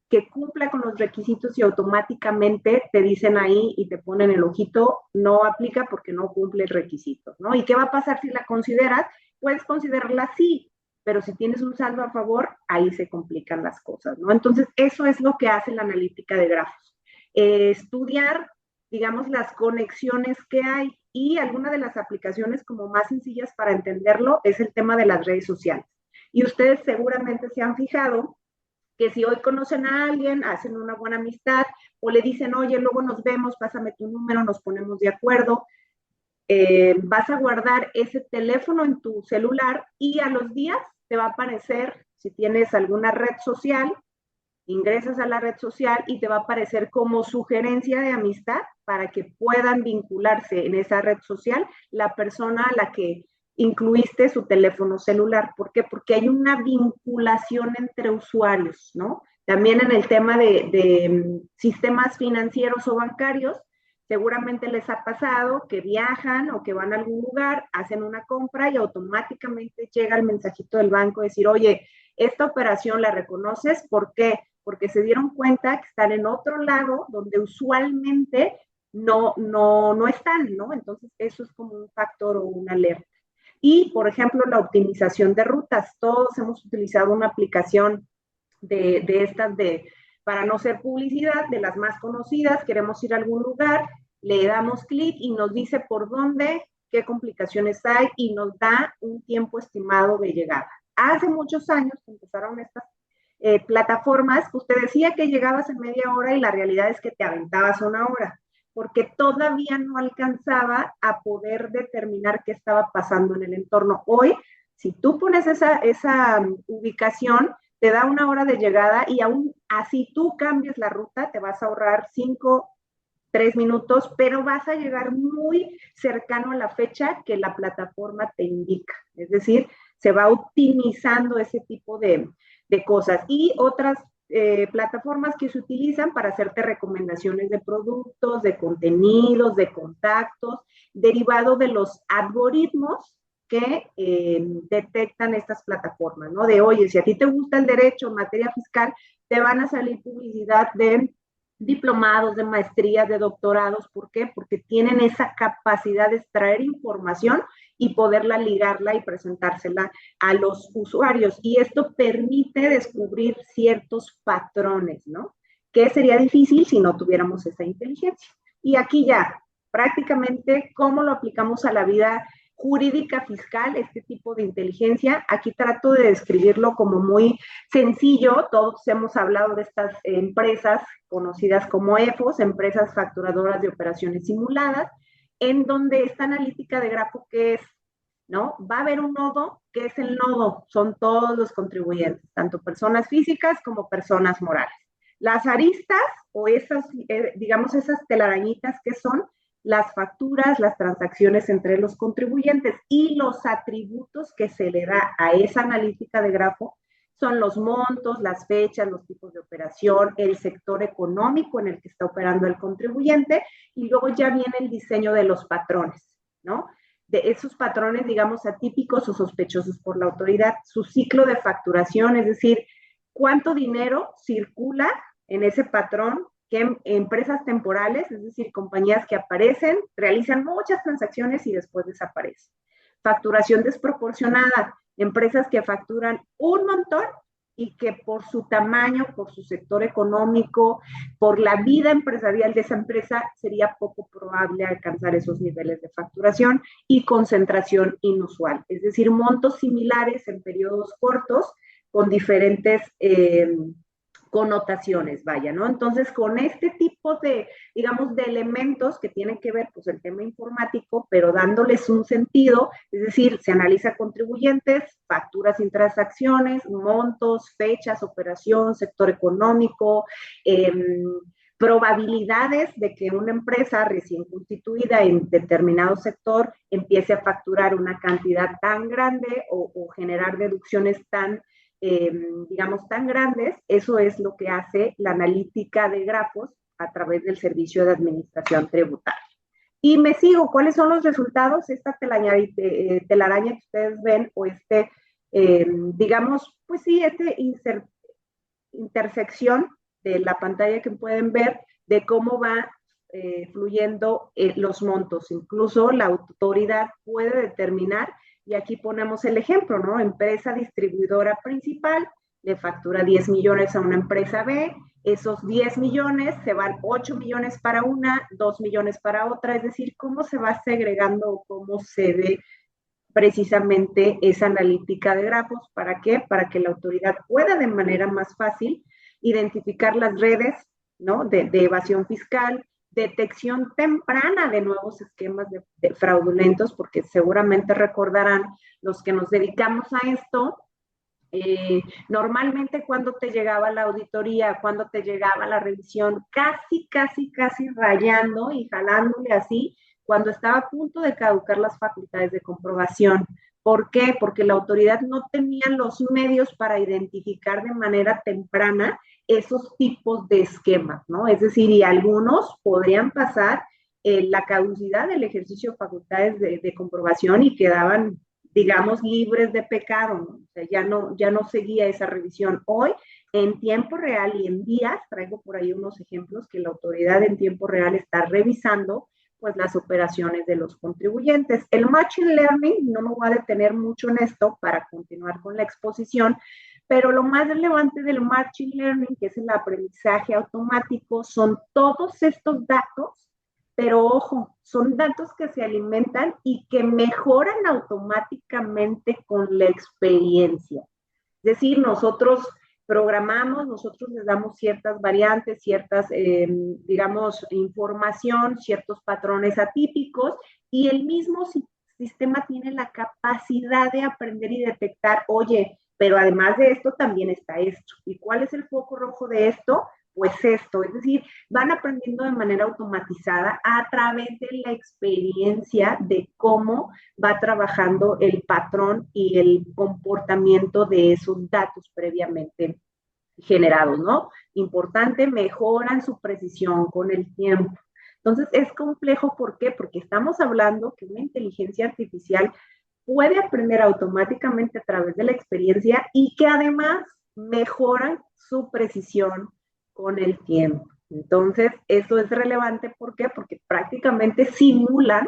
que cumpla con los requisitos y automáticamente te dicen ahí y te ponen el ojito, no aplica porque no cumple el requisito, ¿no? ¿Y qué va a pasar si la consideras? Puedes considerarla sí, pero si tienes un saldo a favor, ahí se complican las cosas, ¿no? Entonces, eso es lo que hace la analítica de grafos. Estudiar, digamos, las conexiones que hay y alguna de las aplicaciones como más sencillas para entenderlo es el tema de las redes sociales. Y ustedes seguramente se han fijado que si hoy conocen a alguien, hacen una buena amistad o le dicen, oye, luego nos vemos, pásame tu número, nos ponemos de acuerdo, vas a guardar ese teléfono en tu celular y a los días te va a aparecer, si tienes alguna red social, ingresas a la red social y te va a aparecer como sugerencia de amistad para que puedan vincularse en esa red social la persona a la que incluiste su teléfono celular. ¿Por qué? Porque hay una vinculación entre usuarios, ¿no? También en el tema de sistemas financieros o bancarios, seguramente les ha pasado que viajan o que van a algún lugar, hacen una compra y automáticamente llega el mensajito del banco decir, oye, esta operación la reconoces, ¿por qué? Porque se dieron cuenta que están en otro lado donde usualmente no están, ¿no? Entonces, eso es como un factor o una alerta. Y, por ejemplo, la optimización de rutas. Todos hemos utilizado una aplicación de estas para no ser publicidad, de las más conocidas, queremos ir a algún lugar, le damos clic y nos dice por dónde, qué complicaciones hay y nos da un tiempo estimado de llegada. Hace muchos años que empezaron estas plataformas, usted decía que llegabas en media hora y la realidad es que te aventabas una hora, porque todavía no alcanzaba a poder determinar qué estaba pasando en el entorno. Hoy, si tú pones esa ubicación, te da una hora de llegada y aún así tú cambies la ruta, te vas a ahorrar 5, 3 minutos, pero vas a llegar muy cercano a la fecha que la plataforma te indica. Es decir, se va optimizando ese tipo de cosas. Y otras plataformas que se utilizan para hacerte recomendaciones de productos, de contenidos, de contactos, derivado de los algoritmos que detectan estas plataformas, ¿no? De, oye, si a ti te gusta el derecho en materia fiscal, te van a salir publicidad de diplomados, de maestrías, de doctorados. ¿Por qué? Porque tienen esa capacidad de extraer información y poderla ligarla y presentársela a los usuarios. Y esto permite descubrir ciertos patrones, ¿no? Que sería difícil si no tuviéramos esa inteligencia. Y aquí ya, prácticamente, ¿cómo lo aplicamos a la vida jurídica fiscal, este tipo de inteligencia? Aquí trato de describirlo como muy sencillo. Todos hemos hablado de estas empresas conocidas como EFOS, empresas facturadoras de operaciones simuladas, en donde esta analítica de grafo, ¿qué es? ¿No? Va a haber un nodo, ¿qué es el nodo? Son todos los contribuyentes, tanto personas físicas como personas morales. Las aristas o esas, digamos, esas telarañitas que son las facturas, las transacciones entre los contribuyentes y los atributos que se le da a esa analítica de grafo son los montos, las fechas, los tipos de operación, el sector económico en el que está operando el contribuyente y luego ya viene el diseño de los patrones, ¿no? De esos patrones, digamos, atípicos o sospechosos por la autoridad, su ciclo de facturación, es decir, cuánto dinero circula en ese patrón, que empresas temporales, es decir, compañías que aparecen, realizan muchas transacciones y después desaparecen. Facturación desproporcionada, empresas que facturan un montón y que por su tamaño, por su sector económico, por la vida empresarial de esa empresa, sería poco probable alcanzar esos niveles de facturación y concentración inusual. Es decir, montos similares en periodos cortos con diferentes connotaciones, vaya, ¿no? Entonces, con este tipo de, digamos, de elementos que tienen que ver, pues, el tema informático, pero dándoles un sentido, es decir, se analiza contribuyentes, facturas sin transacciones, montos, fechas, operación, sector económico, probabilidades de que una empresa recién constituida en determinado sector empiece a facturar una cantidad tan grande o generar deducciones tan digamos, tan grandes, eso es lo que hace la analítica de grafos a través del servicio de administración tributaria. Y me sigo, ¿cuáles son los resultados? Esta telaraña que ustedes ven, o digamos, pues sí, intersección de la pantalla que pueden ver de cómo va fluyendo los montos. Incluso la autoridad puede determinar, y aquí ponemos el ejemplo, ¿no? Empresa distribuidora principal le factura 10 millones a una empresa B, esos 10 millones se van 8 millones para una, 2 millones para otra, es decir, cómo se va segregando o cómo se ve precisamente esa analítica de grafos. ¿Para qué? Para que la autoridad pueda de manera más fácil identificar las redes, ¿no? de evasión fiscal, detección temprana de nuevos esquemas de fraudulentos, porque seguramente recordarán los que nos dedicamos a esto, normalmente cuando te llegaba la auditoría, cuando te llegaba la revisión, casi rayando y jalándole así, cuando estaba a punto de caducar las facultades de comprobación. ¿Por qué? Porque la autoridad no tenía los medios para identificar de manera temprana esos tipos de esquemas, ¿no? Es decir, y algunos podrían pasar la caducidad del ejercicio de facultades de comprobación y quedaban, digamos, libres de pecado, ¿no? O sea, ya no seguía esa revisión. Hoy, en tiempo real y en días, traigo por ahí unos ejemplos que la autoridad en tiempo real está revisando pues las operaciones de los contribuyentes. El Machine Learning, no me voy a detener mucho en esto para continuar con la exposición, pero lo más relevante del Machine Learning, que es el aprendizaje automático, son todos estos datos, pero ojo, son datos que se alimentan y que mejoran automáticamente con la experiencia. Es decir, nosotros programamos, nosotros les damos ciertas variantes, ciertas, digamos, información, ciertos patrones atípicos, y el mismo sistema tiene la capacidad de aprender y detectar, oye, pero además de esto también está esto. ¿Y cuál es el foco rojo de esto? Pues esto, es decir, van aprendiendo de manera automatizada a través de la experiencia de cómo va trabajando el patrón y el comportamiento de esos datos previamente generados, ¿no? Importante, mejoran su precisión con el tiempo. Entonces, es complejo, ¿por qué? Porque estamos hablando que una inteligencia artificial puede aprender automáticamente a través de la experiencia y que además mejoran su precisión con el tiempo. Entonces, eso es relevante, ¿por qué? Porque prácticamente simulan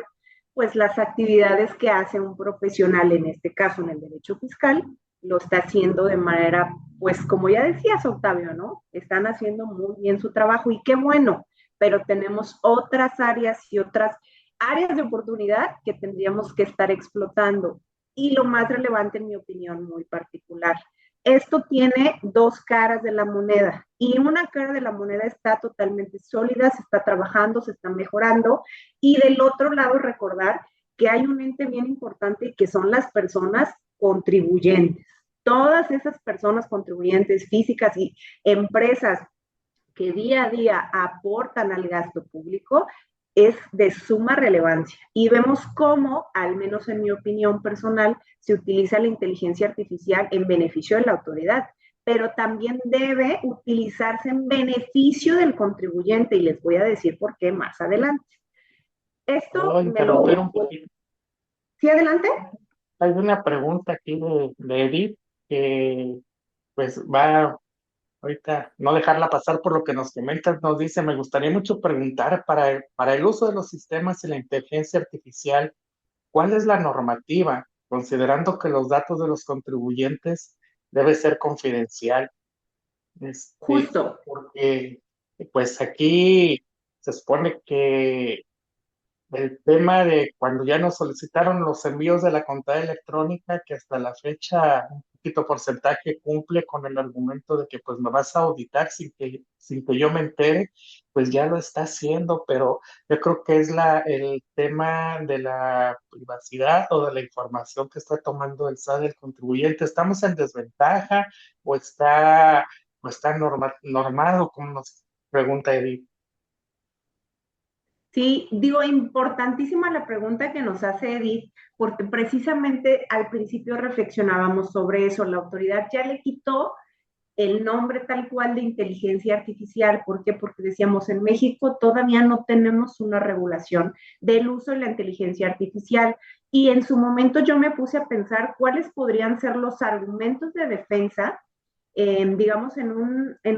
pues las actividades que hace un profesional, en este caso en el derecho fiscal, lo está haciendo de manera, pues como ya decías, Octavio, ¿no? Están haciendo muy bien su trabajo y qué bueno, pero tenemos otras áreas y otras áreas de oportunidad que tendríamos que estar explotando. Y lo más relevante, en mi opinión muy particular, esto tiene dos caras de la moneda, y una cara de la moneda está totalmente sólida, se está trabajando, se está mejorando, y del otro lado recordar que hay un ente bien importante que son las personas contribuyentes. Todas esas personas contribuyentes físicas y empresas que día a día aportan al gasto público es de suma relevancia. Y vemos cómo, al menos en mi opinión personal, se utiliza la inteligencia artificial en beneficio de la autoridad, pero también debe utilizarse en beneficio del contribuyente, y les voy a decir por qué más adelante. Esto Puedo me lo... interrumpir un poquito. ¿Sí, adelante? Hay una pregunta aquí de Edith que pues va ahorita no dejarla pasar por lo que nos comentas. Nos dice, me gustaría mucho preguntar para el uso de los sistemas y la inteligencia artificial, ¿cuál es la normativa, considerando que los datos de los contribuyentes debe ser confidencial, Justo. porque pues aquí se supone que el tema de cuando ya nos solicitaron los envíos de la contabilidad electrónica, que hasta la fecha un poquito porcentaje cumple con el argumento de que pues me vas a auditar sin que yo me entere, pues ya lo está haciendo, pero yo creo que es el tema de la privacidad o de la información que está tomando el SAT del contribuyente. ¿Estamos en desventaja o está normado, como nos pregunta Edith? Sí, digo, importantísima la pregunta que nos hace Edith, porque precisamente al principio reflexionábamos sobre eso. La autoridad ya le quitó el nombre tal cual de inteligencia artificial. ¿Por qué? Porque decíamos, en México todavía no tenemos una regulación del uso de la inteligencia artificial. Y en su momento yo me puse a pensar cuáles podrían ser los argumentos de defensa, digamos, en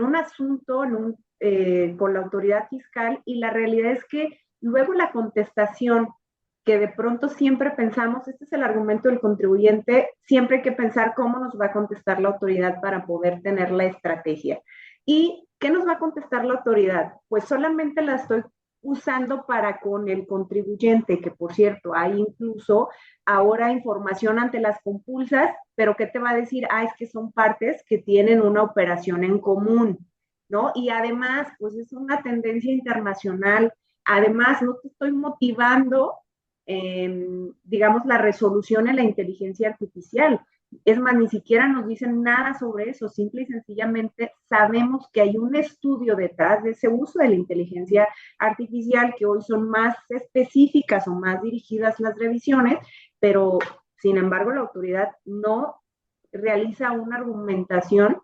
un asunto, con la autoridad fiscal, y la realidad es que luego la contestación que de pronto siempre pensamos, este es el argumento del contribuyente, siempre hay que pensar cómo nos va a contestar la autoridad para poder tener la estrategia. ¿Y qué nos va a contestar la autoridad? Pues solamente la estoy usando para con el contribuyente, que por cierto, hay incluso ahora información ante las compulsas, pero ¿qué te va a decir? Ah, es que son partes que tienen una operación en común, ¿no? Y además, pues es una tendencia internacional. Además, no te estoy motivando, digamos, la resolución en la inteligencia artificial. Es más, ni siquiera nos dicen nada sobre eso, simple y sencillamente sabemos que hay un estudio detrás de ese uso de la inteligencia artificial, que hoy son más específicas o más dirigidas las revisiones, pero sin embargo la autoridad no realiza una argumentación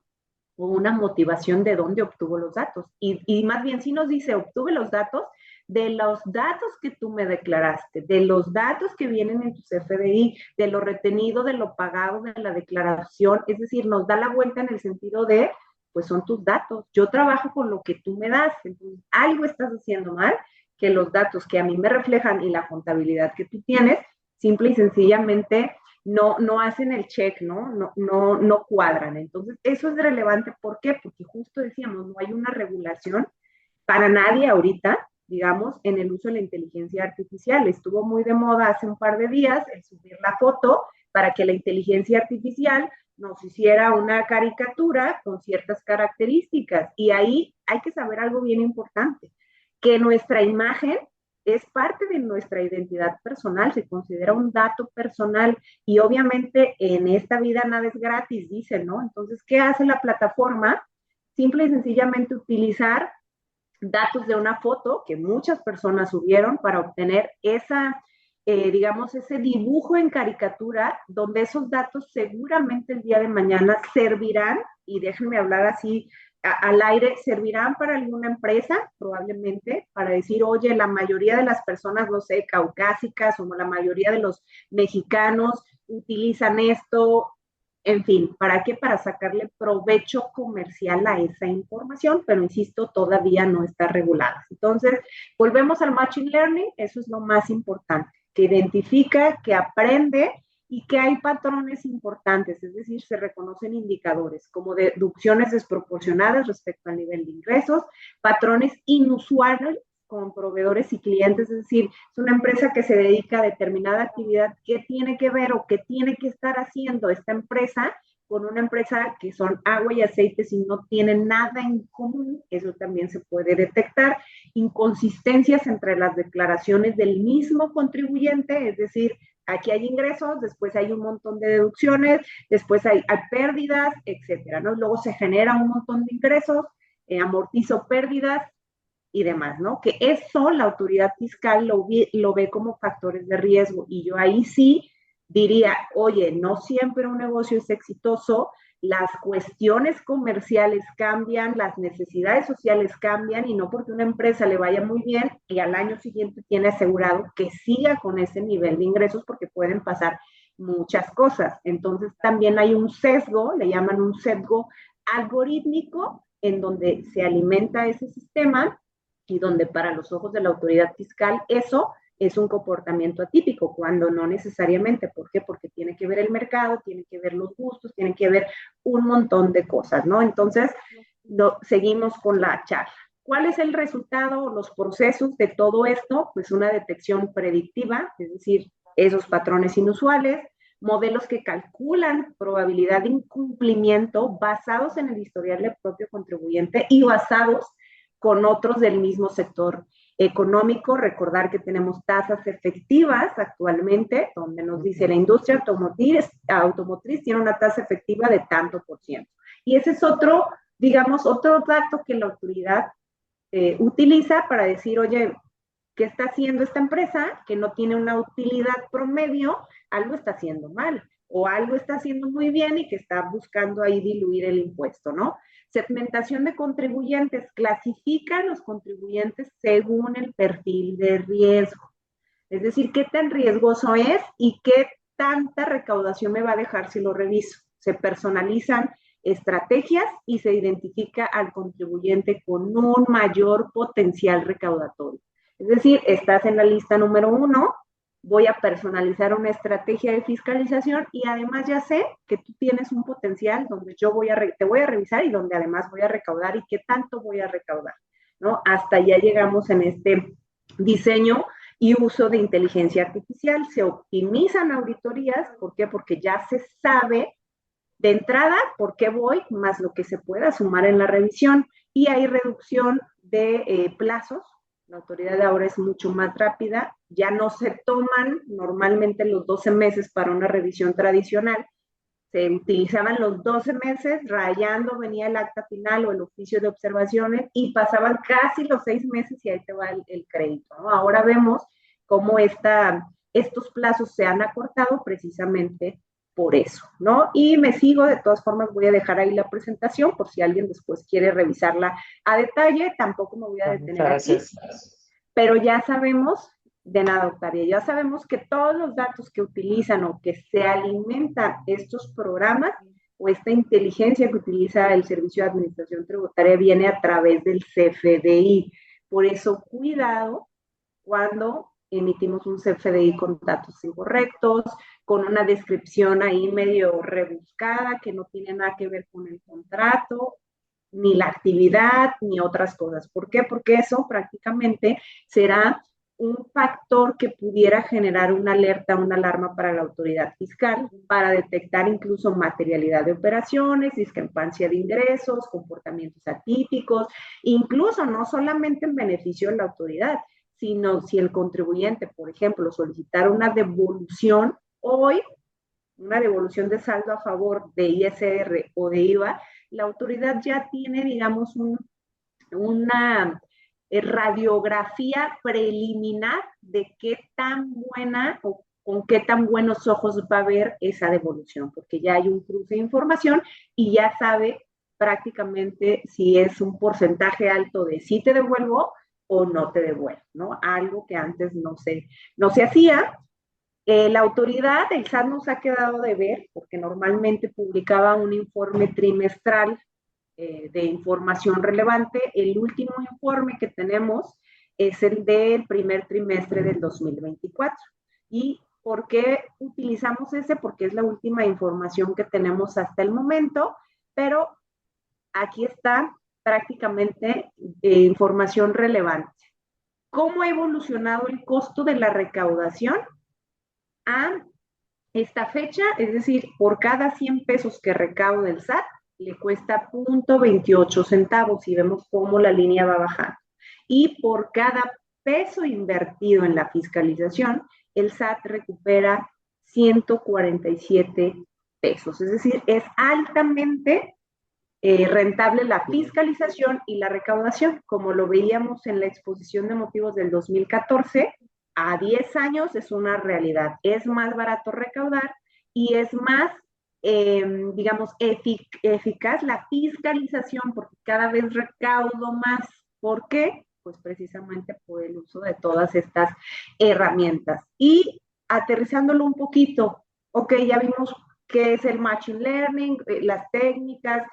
o una motivación de dónde obtuvo los datos. Y más bien sí nos dice, obtuve los datos de los datos que tú me declaraste, de los datos que vienen en tu CFDI, de lo retenido, de lo pagado, de la declaración. Es decir, nos da la vuelta en el sentido de, pues son tus datos. Yo trabajo con lo que tú me das. Entonces, algo estás haciendo mal, que los datos que a mí me reflejan y la contabilidad que tú tienes, simple y sencillamente no hacen el check, no cuadran. Entonces, eso es relevante. ¿Por qué? Porque justo decíamos, no hay una regulación para nadie ahorita, digamos, en el uso de la inteligencia artificial. Estuvo muy de moda hace un par de días el subir la foto para que la inteligencia artificial nos hiciera una caricatura con ciertas características. Y ahí hay que saber algo bien importante, que nuestra imagen es parte de nuestra identidad personal, se considera un dato personal, y obviamente en esta vida nada es gratis, dicen, ¿no? Entonces, ¿qué hace la plataforma? Simple y sencillamente utilizar datos de una foto que muchas personas subieron para obtener digamos, ese dibujo en caricatura, donde esos datos seguramente el día de mañana servirán, y déjenme hablar así al aire, servirán para alguna empresa, probablemente, para decir, oye, la mayoría de las personas, no sé, caucásicas, o la mayoría de los mexicanos utilizan esto. En fin, ¿para qué? Para sacarle provecho comercial a esa información, pero insisto, todavía no está regulada. Entonces, volvemos al Machine Learning, eso es lo más importante, que identifica, que aprende y que hay patrones importantes, es decir, se reconocen indicadores como deducciones desproporcionadas respecto al nivel de ingresos, patrones inusuales con proveedores y clientes, es decir, es una empresa que se dedica a determinada actividad. ¿Qué tiene que ver o qué tiene que estar haciendo esta empresa con una empresa que son agua y aceite si no tienen nada en común? Eso también se puede detectar. Inconsistencias entre las declaraciones del mismo contribuyente, es decir, aquí hay ingresos, después hay un montón de deducciones, después hay pérdidas, etcétera, ¿no? Luego se genera un montón de ingresos, amortizo pérdidas y demás, ¿no? Que eso la autoridad fiscal lo ve como factores de riesgo, y yo ahí sí diría, oye, no siempre un negocio es exitoso, las cuestiones comerciales cambian, las necesidades sociales cambian, y no porque una empresa le vaya muy bien y al año siguiente tiene asegurado que siga con ese nivel de ingresos, porque pueden pasar muchas cosas. Entonces también hay un sesgo, le llaman un sesgo algorítmico, en donde se alimenta ese sistema y donde para los ojos de la autoridad fiscal eso es un comportamiento atípico, cuando no necesariamente. ¿Por qué? Porque tiene que ver el mercado, tiene que ver los gustos, tiene que ver un montón de cosas, ¿no? Entonces, seguimos con la charla. ¿Cuál es el resultado, los procesos de todo esto? Pues una detección predictiva, es decir, esos patrones inusuales, modelos que calculan probabilidad de incumplimiento basados en el historial del propio contribuyente y basados con otros del mismo sector económico. Recordar que tenemos tasas efectivas actualmente, donde nos dice la industria automotriz tiene una tasa efectiva de tanto por ciento. Y ese es otro, digamos, otro dato que la autoridad utiliza para decir, oye, ¿qué está haciendo esta empresa que no tiene una utilidad promedio? Algo está haciendo mal o algo está haciendo muy bien y que está buscando ahí diluir el impuesto, ¿no? Segmentación de contribuyentes. Clasifica a los contribuyentes según el perfil de riesgo. Es decir, qué tan riesgoso es y qué tanta recaudación me va a dejar si lo reviso. Se personalizan estrategias y se identifica al contribuyente con un mayor potencial recaudatorio. Es decir, estás en la lista número 1, voy a personalizar una estrategia de fiscalización y además ya sé que tú tienes un potencial donde yo te voy a revisar y donde además voy a recaudar y qué tanto voy a recaudar, ¿no? Hasta ya llegamos en este diseño y uso de inteligencia artificial. Se optimizan auditorías, ¿por qué? Porque ya se sabe de entrada por qué voy, más lo que se pueda sumar en la revisión, y hay reducción de plazos. La autoridad ahora es mucho más rápida, ya no se toman normalmente los 12 meses para una revisión tradicional, se utilizaban los 12 meses, rayando venía el acta final o el oficio de observaciones y pasaban casi los 6 meses y ahí te va el crédito, ¿no? Ahora vemos cómo estos plazos se han acortado precisamente por eso, ¿no? Y me sigo, de todas formas voy a dejar ahí la presentación por si alguien después quiere revisarla a detalle, tampoco me voy a detener aquí, pero ya sabemos, de nada, Octavia, ya sabemos que todos los datos que utilizan o que se alimentan estos programas o esta inteligencia que utiliza el Servicio de Administración Tributaria viene a través del CFDI. Por eso, cuidado cuando emitimos un CFDI con datos incorrectos, con una descripción ahí medio rebuscada que no tiene nada que ver con el contrato, ni la actividad, ni otras cosas. ¿Por qué? Porque eso prácticamente será un factor que pudiera generar una alerta, una alarma para la autoridad fiscal, para detectar incluso materialidad de operaciones, discrepancia de ingresos, comportamientos atípicos, incluso no solamente en beneficio de la autoridad, sino si el contribuyente, por ejemplo, solicitara una devolución hoy, una devolución de saldo a favor de ISR o de IVA, la autoridad ya tiene, digamos, una radiografía preliminar de qué tan buena o con qué tan buenos ojos va a ver esa devolución, porque ya hay un cruce de información y ya sabe prácticamente si es un porcentaje alto de sí te devuelvo o no te devuelvo, ¿no? Algo que antes no se hacía. La autoridad, el SAT nos ha quedado de ver, porque normalmente publicaba un informe trimestral de información relevante. El último informe que tenemos es el del primer trimestre del 2024. ¿Y por qué utilizamos ese? Porque es la última información que tenemos hasta el momento, pero aquí está prácticamente información relevante. ¿Cómo ha evolucionado el costo de la recaudación a esta fecha? Es decir, por cada 100 pesos que recauda el SAT, le cuesta 0.28 centavos y vemos cómo la línea va bajando. Y por cada peso invertido en la fiscalización, el SAT recupera 147 pesos. Es decir, es altamente rentable la fiscalización y la recaudación, como lo veíamos en la exposición de motivos del 2014, a 10 años es una realidad. Es más barato recaudar y es más, digamos, eficaz la fiscalización porque cada vez recaudo más. ¿Por qué? Pues precisamente por el uso de todas estas herramientas. Y aterrizándolo un poquito, ok, ya vimos qué es el Machine Learning, las técnicas,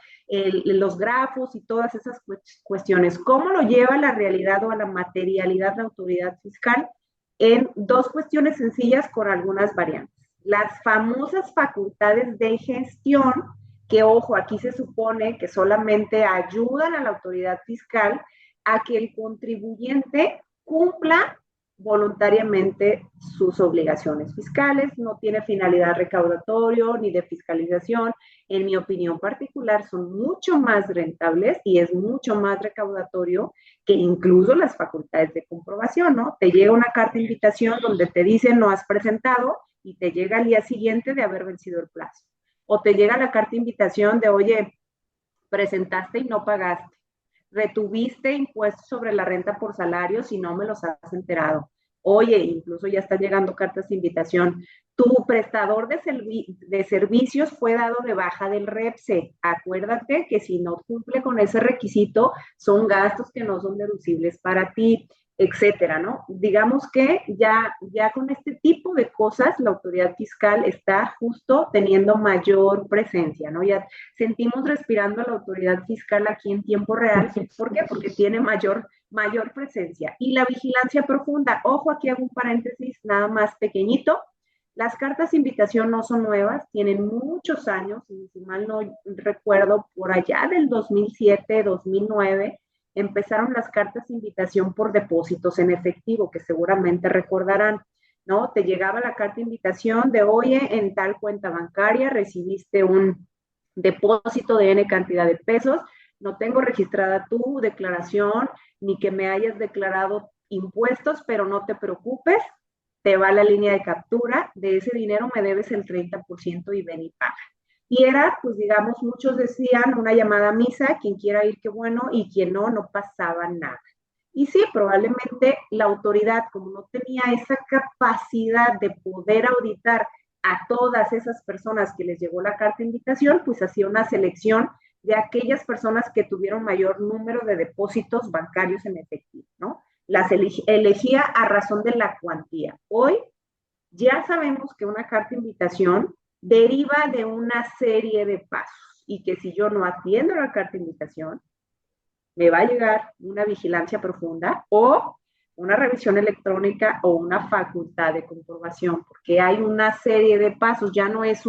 los grafos y todas esas cuestiones. ¿Cómo lo lleva a la realidad o a la materialidad la autoridad fiscal? en dos cuestiones sencillas con algunas variantes. Las famosas facultades de gestión, que ojo, aquí se supone que solamente ayudan a la autoridad fiscal a que el contribuyente cumpla voluntariamente sus obligaciones fiscales, no tiene finalidad recaudatorio ni de fiscalización. En mi opinión particular, son mucho más rentables y es mucho más recaudatorio que incluso las facultades de comprobación, ¿no? Te llega una carta de invitación donde te dicen no has presentado y te llega al día siguiente de haber vencido el plazo. O te llega la carta de invitación de, oye, presentaste y no pagaste, retuviste impuestos sobre la renta por salarios y no me los has enterado. Oye, incluso ya están llegando cartas de invitación. Tu prestador de servicios fue dado de baja del REPSE. Acuérdate que si no cumple con ese requisito, son gastos que no son deducibles para ti, etcétera, ¿no? Digamos que ya con este tipo de cosas, la autoridad fiscal está justo teniendo mayor presencia, ¿no? Ya sentimos respirando a la autoridad fiscal aquí en tiempo real. ¿Por qué? Porque tiene mayor presencia. Y la vigilancia profunda, ojo, aquí hago un paréntesis nada más pequeñito. Las cartas de invitación no son nuevas, tienen muchos años, si mal no recuerdo, por allá del 2007, 2009, empezaron las cartas de invitación por depósitos en efectivo, que seguramente recordarán, ¿no? Te llegaba la carta de invitación de, oye, en tal cuenta bancaria recibiste un depósito de N cantidad de pesos, no tengo registrada tu declaración, ni que me hayas declarado impuestos, pero no te preocupes, te va la línea de captura, de ese dinero me debes el 30% y ven y paga. Y era, pues digamos, muchos decían una llamada a misa, quien quiera ir, qué bueno, y quien no, no pasaba nada. Y sí, probablemente la autoridad, como no tenía esa capacidad de poder auditar a todas esas personas que les llegó la carta de invitación, pues hacía una selección de aquellas personas que tuvieron mayor número de depósitos bancarios en efectivo, ¿no? Las elegía a razón de la cuantía. Hoy ya sabemos que una carta de invitación deriva de una serie de pasos y que si yo no atiendo la carta de invitación, me va a llegar una vigilancia profunda o una revisión electrónica o una facultad de comprobación, porque hay una serie de pasos, ya no es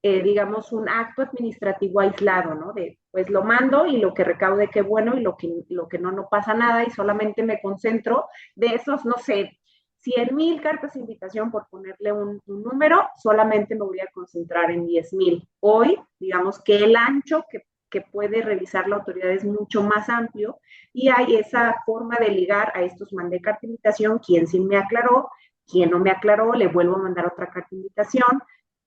digamos, un acto administrativo aislado, ¿no? De, pues lo mando y lo que recaude qué bueno y lo que no, no pasa nada y solamente me concentro de esos, no sé, 100,000 cartas de invitación, por ponerle un número, solamente me voy a concentrar en 10,000. Hoy, digamos que el ancho que puede revisar la autoridad es mucho más amplio y hay esa forma de ligar a estos mandé carta de invitación, quien sí me aclaró, quien no me aclaró, le vuelvo a mandar otra carta de invitación,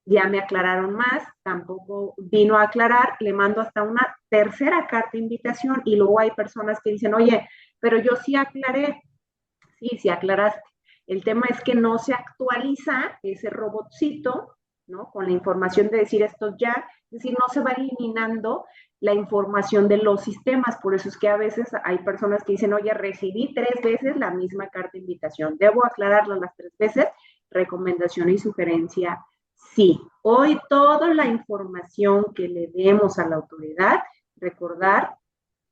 ya me aclararon más, tampoco vino a aclarar, le mando hasta una tercera carta de invitación y luego hay personas que dicen, oye, pero yo sí aclaré, sí aclaraste. El tema es que no se actualiza ese robotcito, ¿no? Con la información de decir esto ya, es decir, no se va eliminando la información de los sistemas. Por eso es que a veces hay personas que dicen, oye, recibí 3 veces la misma carta de invitación. ¿Debo aclararla las 3 veces? Recomendación y sugerencia, sí. Hoy toda la información que le demos a la autoridad, recordar,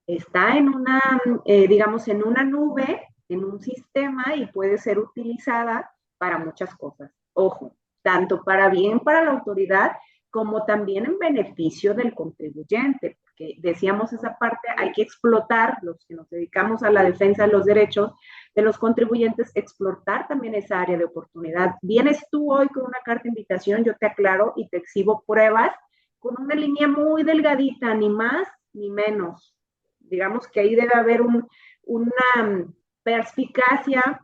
está en una, digamos, en una nube, en un sistema y puede ser utilizada para muchas cosas. Ojo, tanto para bien para la autoridad como también en beneficio del contribuyente, porque decíamos esa parte, hay que explotar, los que nos dedicamos a la defensa de los derechos de los contribuyentes, explotar también esa área de oportunidad. Vienes tú hoy con una carta de invitación, yo te aclaro y te exhibo pruebas con una línea muy delgadita, ni más ni menos. Digamos que ahí debe haber una perspicacia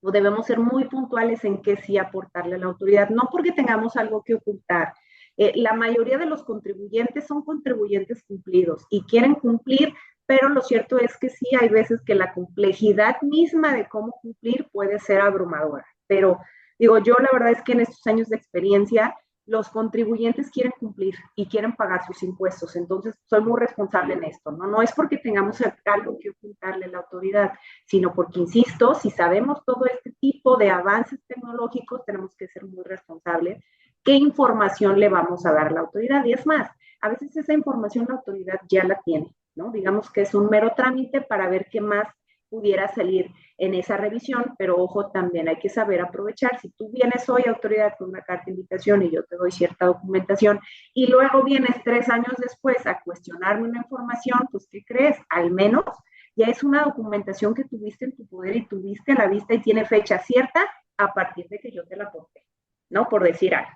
o debemos ser muy puntuales en qué sí aportarle a la autoridad, no porque tengamos algo que ocultar. La mayoría de los contribuyentes son contribuyentes cumplidos y quieren cumplir, pero lo cierto es que sí hay veces que la complejidad misma de cómo cumplir puede ser abrumadora. Pero digo, yo la verdad es que en estos años de experiencia, los contribuyentes quieren cumplir y quieren pagar sus impuestos. Entonces, soy muy responsable en esto, ¿no? No es porque tengamos algo que ocultarle a la autoridad, sino porque, insisto, si sabemos todo este tipo de avances tecnológicos, tenemos que ser muy responsables. ¿Qué información le vamos a dar a la autoridad? Y es más, a veces esa información la autoridad ya la tiene, ¿no? Digamos que es un mero trámite para ver qué más pudiera salir en esa revisión, pero ojo, también hay que saber aprovechar. Si tú vienes hoy, autoridad, con una carta de invitación y yo te doy cierta documentación y luego vienes 3 años después a cuestionarme una información, pues ¿qué crees? Al menos ya es una documentación que tuviste en tu poder y tuviste a la vista y tiene fecha cierta a partir de que yo te la aporté, ¿no? Por decir algo.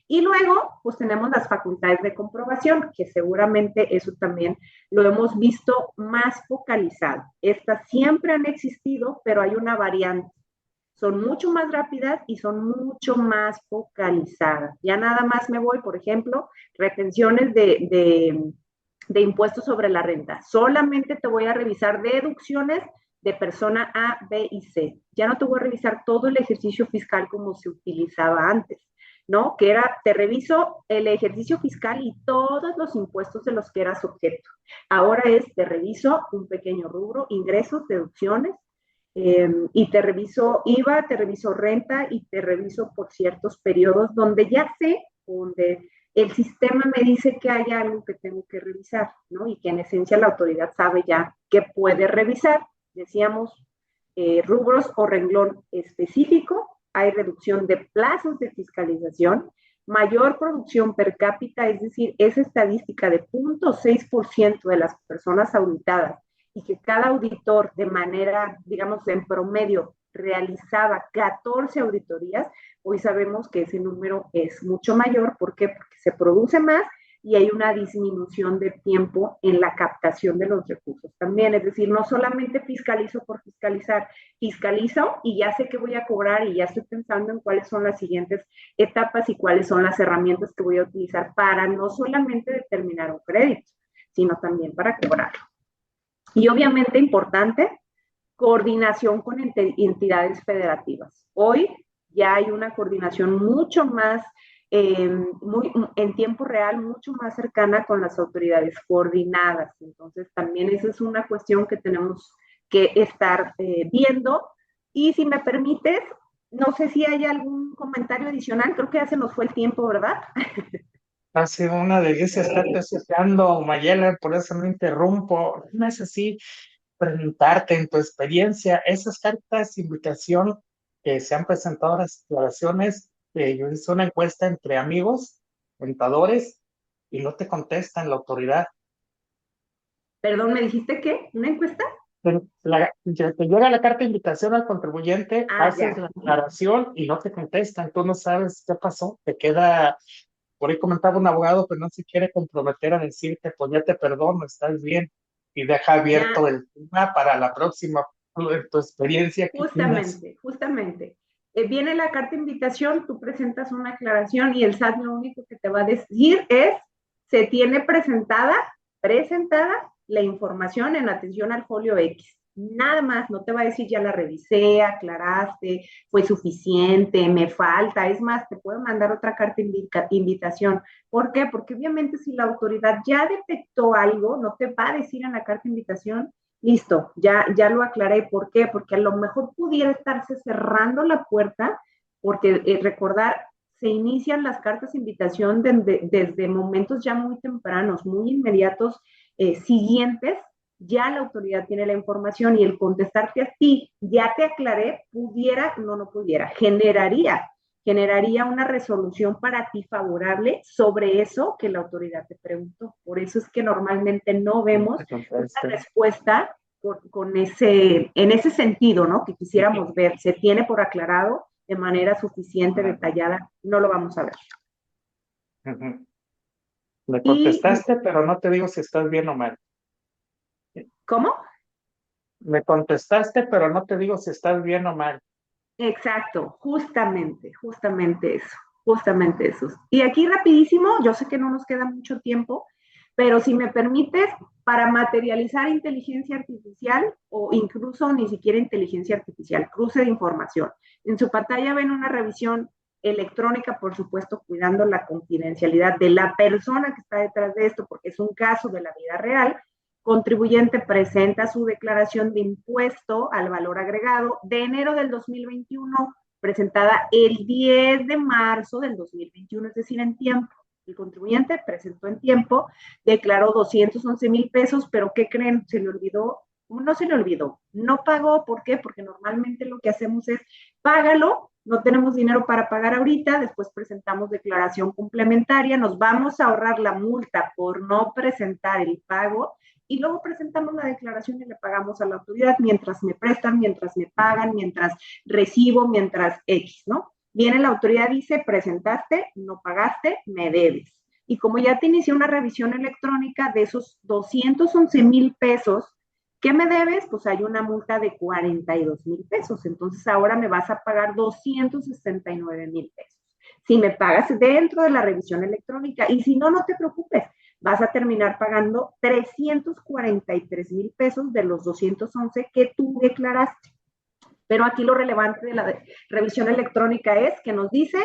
Y luego, pues tenemos las facultades de comprobación, que seguramente eso también lo hemos visto más focalizado. Estas siempre han existido, pero hay una variante. Son mucho más rápidas y son mucho más focalizadas. Ya nada más me voy, por ejemplo, retenciones de impuestos sobre la renta. Solamente te voy a revisar deducciones de persona A, B y C. Ya no te voy a revisar todo el ejercicio fiscal como se utilizaba antes, ¿no? Que era, te reviso el ejercicio fiscal y todos los impuestos de los que eras objeto. Ahora es, te reviso un pequeño rubro, ingresos, deducciones, y te reviso IVA, te reviso renta y te reviso por ciertos periodos donde ya sé, donde el sistema me dice que hay algo que tengo que revisar, ¿no? Y que en esencia la autoridad sabe ya que puede revisar. Decíamos, rubros o renglón específico, hay reducción de plazos de fiscalización, mayor producción per cápita, es decir, esa estadística de 0.6% de las personas auditadas y que cada auditor de manera, digamos, en promedio realizaba 14 auditorías, hoy sabemos que ese número es mucho mayor. ¿Por qué? Porque se produce más y hay una disminución de tiempo en la captación de los recursos también. Es decir, no solamente fiscalizo por fiscalizar, fiscalizo y ya sé que voy a cobrar y ya estoy pensando en cuáles son las siguientes etapas y cuáles son las herramientas que voy a utilizar para no solamente determinar un crédito, sino también para cobrarlo. Y obviamente importante, coordinación con entidades federativas. Hoy ya hay una coordinación mucho más, en tiempo real, mucho más cercana con las autoridades coordinadas. Entonces, también esa es una cuestión que tenemos que estar viendo. Y si me permites, no sé si hay algún comentario adicional, creo que ya se nos fue el tiempo, ¿verdad? Ha sido una delicia estarte escuchando, Mayela, por eso no interrumpo. No es así, preguntarte en tu experiencia, esas cartas de invitación que se han presentado a las declaraciones, yo hice una encuesta entre amigos, contadores, y no te contestan la autoridad. Perdón, ¿me dijiste qué? ¿Una encuesta? Te llega la carta de invitación al contribuyente, Ah, haces ya. la declaración y no te contestan, tú no sabes qué pasó, te queda, por ahí comentaba un abogado que no se quiere comprometer a decirte, pues ya te perdono, estás bien, y deja Ya, abierto el tema para la próxima, tu experiencia que tienes. justamente, justamente. Viene la carta de invitación, tú presentas una aclaración y el SAT lo único que te va a decir es, se tiene presentada la información en atención al folio X. Nada más, no te va a decir ya la revisé, aclaraste, fue suficiente, me falta. Es más, te puedo mandar otra carta de invitación. ¿Por qué? Porque obviamente si la autoridad ya detectó algo, no te va a decir en la carta de invitación, listo, ya lo aclaré. ¿Por qué? Porque a lo mejor pudiera estarse cerrando la puerta, porque recordar, se inician las cartas de invitación desde momentos ya muy tempranos, muy inmediatos, siguientes, ya la autoridad tiene la información y el contestarte a ti, ya te aclaré, pudiera, no pudiera, generaría una resolución para ti favorable sobre eso que la autoridad te preguntó. Por eso es que normalmente no vemos una respuesta en ese sentido, ¿no? Que quisiéramos ver, se tiene por aclarado de manera suficiente, detallada, no lo vamos a ver. Me Y, contestaste, pero no te digo si estás bien o mal. ¿cómo? Me contestaste, pero no te digo si estás bien o mal. Exacto, justamente eso. Y aquí rapidísimo, yo sé que no nos queda mucho tiempo, pero si me permites, para materializar inteligencia artificial o incluso ni siquiera inteligencia artificial, cruce de información. En su pantalla ven una revisión electrónica, por supuesto, cuidando la confidencialidad de la persona que está detrás de esto, porque es un caso de la vida real. Contribuyente presenta su declaración de impuesto al valor agregado de enero del 2021, presentada el 10 de marzo del 2021, es decir, en tiempo. El contribuyente presentó en tiempo, declaró 211,000 pesos, pero ¿qué creen? Se le olvidó no se le olvidó, no pagó, ¿por qué? Porque normalmente lo que hacemos es, págalo, no tenemos dinero para pagar ahorita, después presentamos declaración complementaria, nos vamos a ahorrar la multa por no presentar el pago y luego presentamos la declaración y le pagamos a la autoridad mientras me prestan, mientras me pagan, mientras recibo, mientras X, ¿no? Viene la autoridad, dice, presentaste, no pagaste, me debes. Y como ya te inicié una revisión electrónica de esos 211,000 pesos, ¿qué me debes? Pues hay una multa de 42,000 pesos. Entonces ahora me vas a pagar 269,000 pesos. Si me pagas dentro de la revisión electrónica y si no, no te preocupes, vas a terminar pagando 343,000 pesos de los 211 que tú declaraste. Pero aquí lo relevante de la revisión electrónica es que nos dice,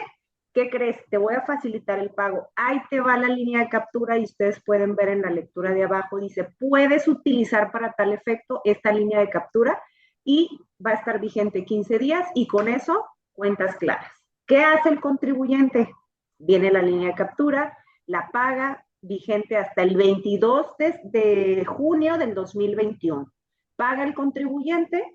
¿qué crees? Te voy a facilitar el pago. Ahí te va la línea de captura y ustedes pueden ver en la lectura de abajo, dice, puedes utilizar para tal efecto esta línea de captura y va a estar vigente 15 días y con eso cuentas claras. ¿Qué hace el contribuyente? Viene la línea de captura, la paga, vigente hasta el 22 de junio del 2021. Paga el contribuyente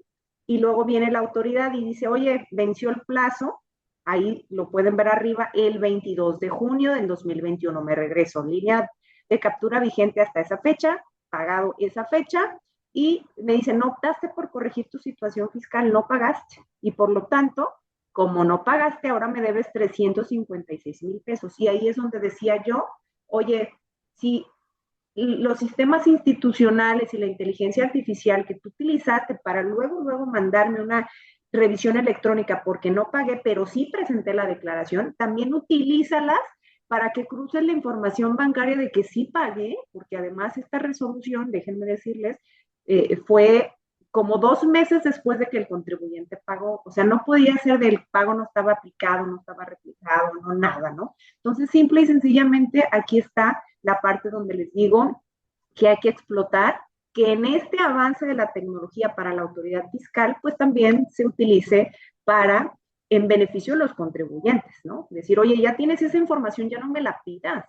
y luego viene la autoridad y dice, oye, venció el plazo, ahí lo pueden ver arriba, el 22 de junio del 2021, me regreso, línea de captura vigente hasta esa fecha, pagado esa fecha, y me dice, no optaste por corregir tu situación fiscal, no pagaste, y por lo tanto, como no pagaste, ahora me debes 356,000 pesos, y ahí es donde decía yo, oye, si los sistemas institucionales y la inteligencia artificial que tú utilizaste para luego mandarme una revisión electrónica porque no pagué, pero sí presenté la declaración, también utilízalas para que cruces la información bancaria de que sí pagué, porque además esta resolución, déjenme decirles, fue como 2 meses después de que el contribuyente pagó, o sea, no podía ser del pago no estaba aplicado, no estaba replicado, no nada, ¿no? Entonces, simple y sencillamente, aquí está la parte donde les digo que hay que explotar, que en este avance de la tecnología para la autoridad fiscal, pues también se utilice para en beneficio de los contribuyentes, ¿no? Decir, oye, ya tienes esa información, ya no me la pidas,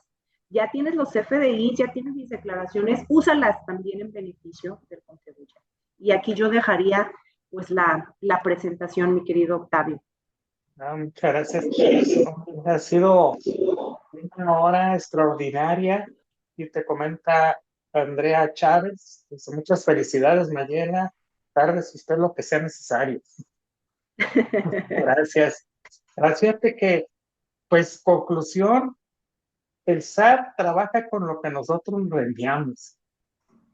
ya tienes los FDI, ya tienes mis declaraciones, úsalas también en beneficio del contribuyente. Y aquí yo dejaría pues la presentación, mi querido Octavio. Muchas gracias. Ha sido una hora extraordinaria y te comenta Andrea Chávez. Dice, muchas felicidades, Mayela. Tardes usted lo que sea necesario. Gracias. Gracias. Fíjate que, pues, conclusión, el SAT trabaja con lo que nosotros le enviamos.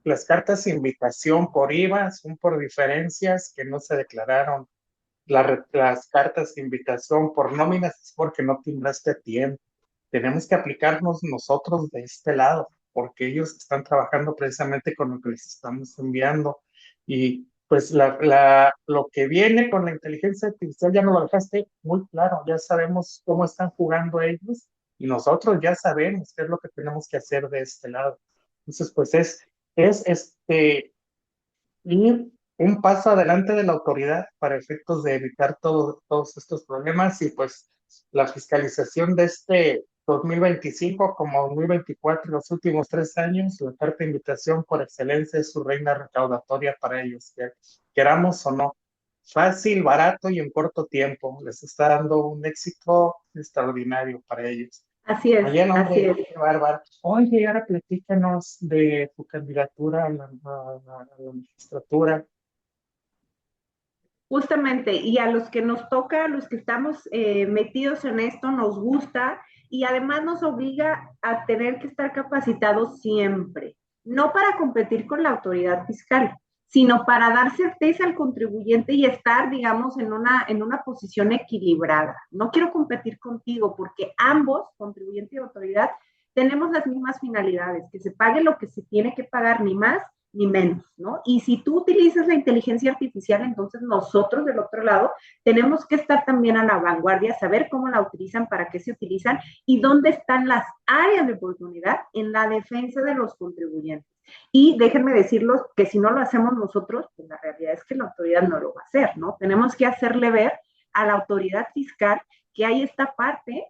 Las cartas de invitación por IVA son por diferencias que no se declararon. Las cartas de invitación por nóminas es porque no timbraste a tiempo. Tenemos que aplicarnos nosotros de este lado, porque ellos están trabajando precisamente con lo que les estamos enviando. Y pues lo que viene con la inteligencia artificial ya nos lo dejaste muy claro, ya sabemos cómo están jugando ellos y nosotros ya sabemos qué es lo que tenemos que hacer de este lado. Entonces, pues es ir un paso adelante de la autoridad para efectos de evitar todos estos problemas y pues la fiscalización de este 2025 como 2024, los últimos 3 años, la carta de invitación por excelencia es su reina recaudatoria para ellos, queramos o no. Fácil, barato y en corto tiempo. Les está dando un éxito extraordinario para ellos. Ayer, Así hombre, es. qué bárbaro. Oye, ahora platícanos de tu candidatura a la magistratura. Justamente, y a los que nos toca, a los que estamos metidos en esto, nos gusta y además nos obliga a tener que estar capacitados siempre, no para competir con la autoridad fiscal, sino para dar certeza al contribuyente y estar, digamos, en una posición equilibrada. No quiero competir contigo porque ambos, contribuyente y autoridad, tenemos las mismas finalidades, que se pague lo que se tiene que pagar, ni más ni menos, ¿no? Y si tú utilizas la inteligencia artificial, entonces nosotros del otro lado tenemos que estar también a la vanguardia, saber cómo la utilizan, para qué se utilizan y dónde están las áreas de oportunidad en la defensa de los contribuyentes. Y déjenme decirlos que si no lo hacemos nosotros, pues la realidad es que la autoridad no lo va a hacer, ¿no? Tenemos que hacerle ver a la autoridad fiscal que hay esta parte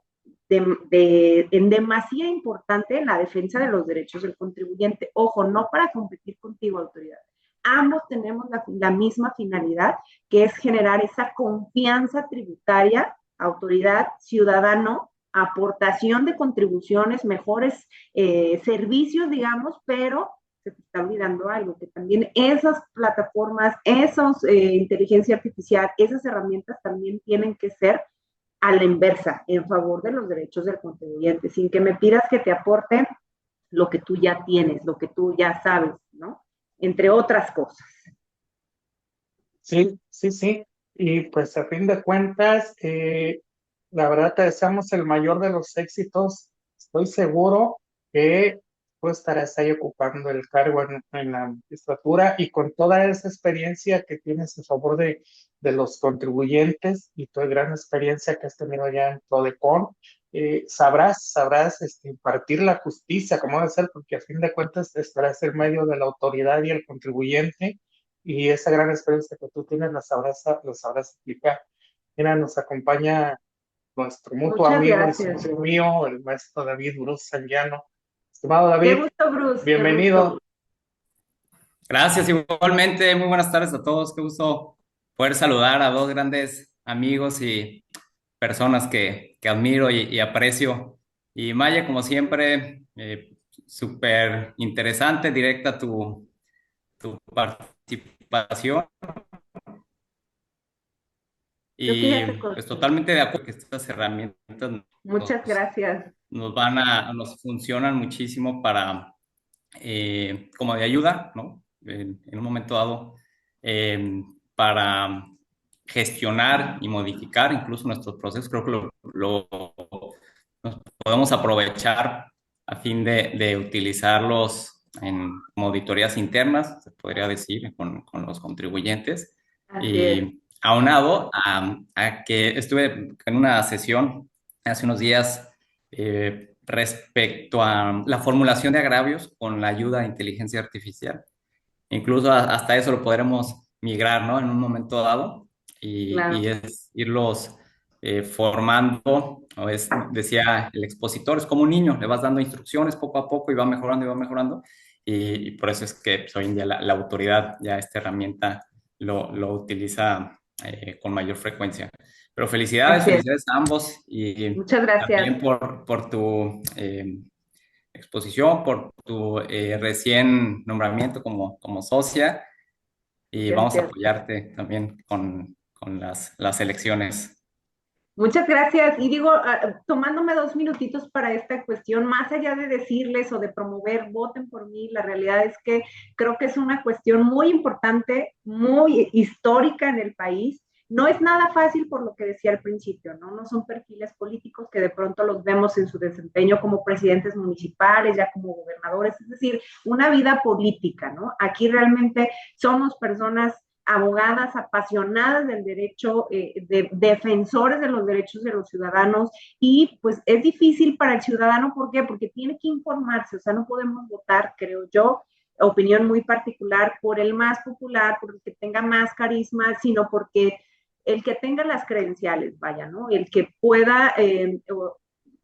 en demasía importante en la defensa de los derechos del contribuyente. Ojo, no para competir contigo, autoridad, ambos tenemos la misma finalidad, que es generar esa confianza tributaria, autoridad, ciudadano, aportación de contribuciones, mejores servicios, digamos, pero se te está olvidando algo, que también esas plataformas, esos inteligencia artificial, esas herramientas también tienen que ser a la inversa, en favor de los derechos del contribuyente, sin que me pidas que te aporte lo que tú ya tienes, lo que tú ya sabes, ¿no? Entre otras cosas. Sí, sí, sí. Y pues a fin de cuentas, la verdad te deseamos el mayor de los éxitos. Estoy seguro que tú estarás ahí ocupando el cargo en la magistratura y con toda esa experiencia que tienes a favor de los contribuyentes y tu gran experiencia que has tenido ya en Prodecon, sabrás impartir la justicia como debe ser, porque a fin de cuentas estarás en medio de la autoridad y el contribuyente y esa gran experiencia que tú tienes la sabrás explicar. Mira, nos acompaña nuestro mutuo Muchas amigo y gracias. socio mío, el maestro David Bruce Sanguiano. Estimado Qué David, gusto, Bruce, qué bienvenido. gusto. Gracias, igualmente. Muy buenas tardes a todos. Qué gusto poder saludar a dos grandes amigos y personas que admiro y aprecio. Y Maya, como siempre, súper interesante, directa tu participación. Creo que ya se Y pues cortó. totalmente de acuerdo que estas herramientas Muchas nos, gracias. nos funcionan muchísimo para, como de ayuda, ¿no? En un momento dado, para gestionar y modificar incluso nuestros procesos. Creo que nos podemos aprovechar a fin de utilizarlos como auditorías internas, se podría decir, con los contribuyentes. Así es. Y aunado a que estuve en una sesión hace unos días respecto a la formulación de agravios con la ayuda de inteligencia artificial. Incluso hasta eso lo podremos migrar, ¿no? En un momento dado y Claro. es irlos formando, o es, decía el expositor, es como un niño, le vas dando instrucciones poco a poco y va mejorando y va mejorando. Y por eso es que pues, hoy en día la autoridad ya esta herramienta lo utiliza con mayor frecuencia. Pero felicidades, Así es. felicidades a ambos y Muchas gracias. también por tu exposición, por tu recién nombramiento como socia y vamos a Gracias. apoyarte también con las elecciones. Muchas gracias. Y digo, tomándome 2 minutitos para esta cuestión, más allá de decirles o de promover, voten por mí, la realidad es que creo que es una cuestión muy importante, muy histórica en el país. No es nada fácil por lo que decía al principio, ¿no? No son perfiles políticos que de pronto los vemos en su desempeño como presidentes municipales, ya como gobernadores, es decir, una vida política, ¿no? Aquí realmente somos personas abogadas apasionadas del derecho, defensores de los derechos de los ciudadanos y pues es difícil para el ciudadano, ¿por qué? Porque tiene que informarse, o sea, no podemos votar, creo yo, opinión muy particular, por el más popular, por el que tenga más carisma, sino porque el que tenga las credenciales, vaya, ¿no? El que pueda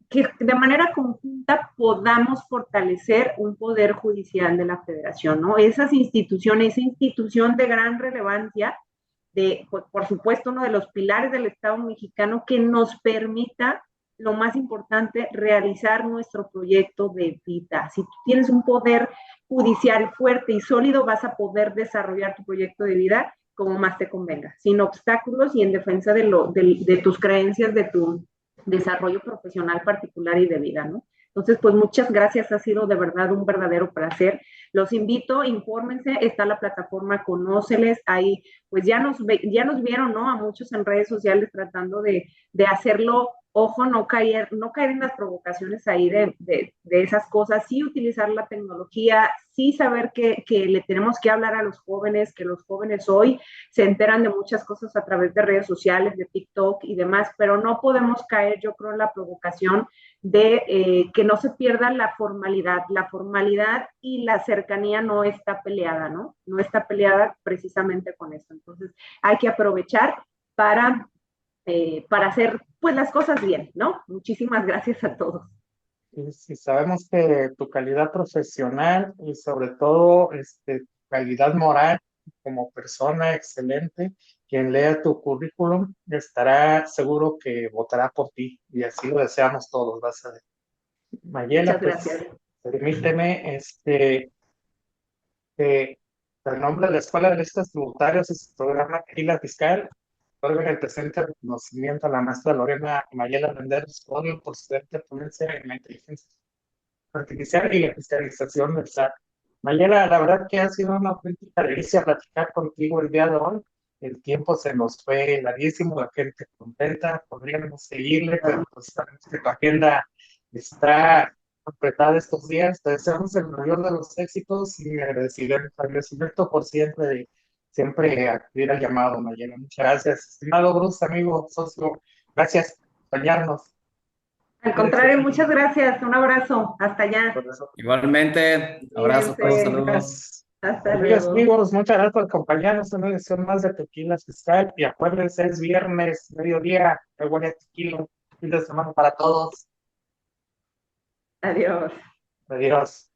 que de manera conjunta podamos fortalecer un poder judicial de la federación, ¿no? Esas instituciones, esa institución de gran relevancia, por supuesto, uno de los pilares del Estado mexicano que nos permita, lo más importante, realizar nuestro proyecto de vida. Si tú tienes un poder judicial fuerte y sólido, vas a poder desarrollar tu proyecto de vida como más te convenga, sin obstáculos y en defensa de tus creencias, de tu desarrollo profesional particular y de vida, ¿no? Entonces, pues muchas gracias, ha sido de verdad un verdadero placer. Los invito, infórmense, está la plataforma Conóceles, ahí pues ya nos vieron, ¿no? A muchos en redes sociales tratando de hacerlo, ojo, no caer en las provocaciones ahí de esas cosas, sí utilizar la tecnología, sí saber que le tenemos que hablar a los jóvenes, que los jóvenes hoy se enteran de muchas cosas a través de redes sociales, de TikTok y demás, pero no podemos caer, yo creo, en la provocación de que no se pierda la formalidad. La formalidad y la cercanía no está peleada, ¿no? No está peleada precisamente con esto. Entonces, hay que aprovechar para hacer pues las cosas bien, ¿no? Muchísimas gracias a todos. Y sabemos que tu calidad profesional y sobre todo tu calidad moral como persona excelente. Quien lea tu currículum estará seguro que votará por ti y así lo deseamos todos, vas a ver. Mayela, Muchas pues gracias. permíteme, el nombre de la Escuela de Listas Tributarias es Programa Tequila Fiscal. Otorga en el presente reconocimiento a la maestra Lorena Mayela Renderos Corio por su excelente ponencia en la inteligencia artificial y la fiscalización del SAT. Mayela, la verdad que ha sido una auténtica delicia platicar contigo el día de hoy. El tiempo se nos fue larguísimo, la gente contenta, podríamos seguirle, pero pues sabemos que tu agenda está apretada estos días. Te deseamos el mayor de los éxitos y agradecimiento por siempre acudir al llamado, Mayela. Muchas gracias. Estimado Bruce, amigo, socio, gracias por acompañarnos. Al Cuídense. contrario, muchas gracias. Un abrazo. Hasta allá. Por eso. Igualmente, abrazo a todos, Cuídense. saludos. Hasta Amigas, luego. amigos, muchas gracias por acompañarnos en una edición más de Tequila Fiscal. Y acuérdense, es viernes, mediodía, el buen tequila, fin de semana para todos. Adiós. Adiós.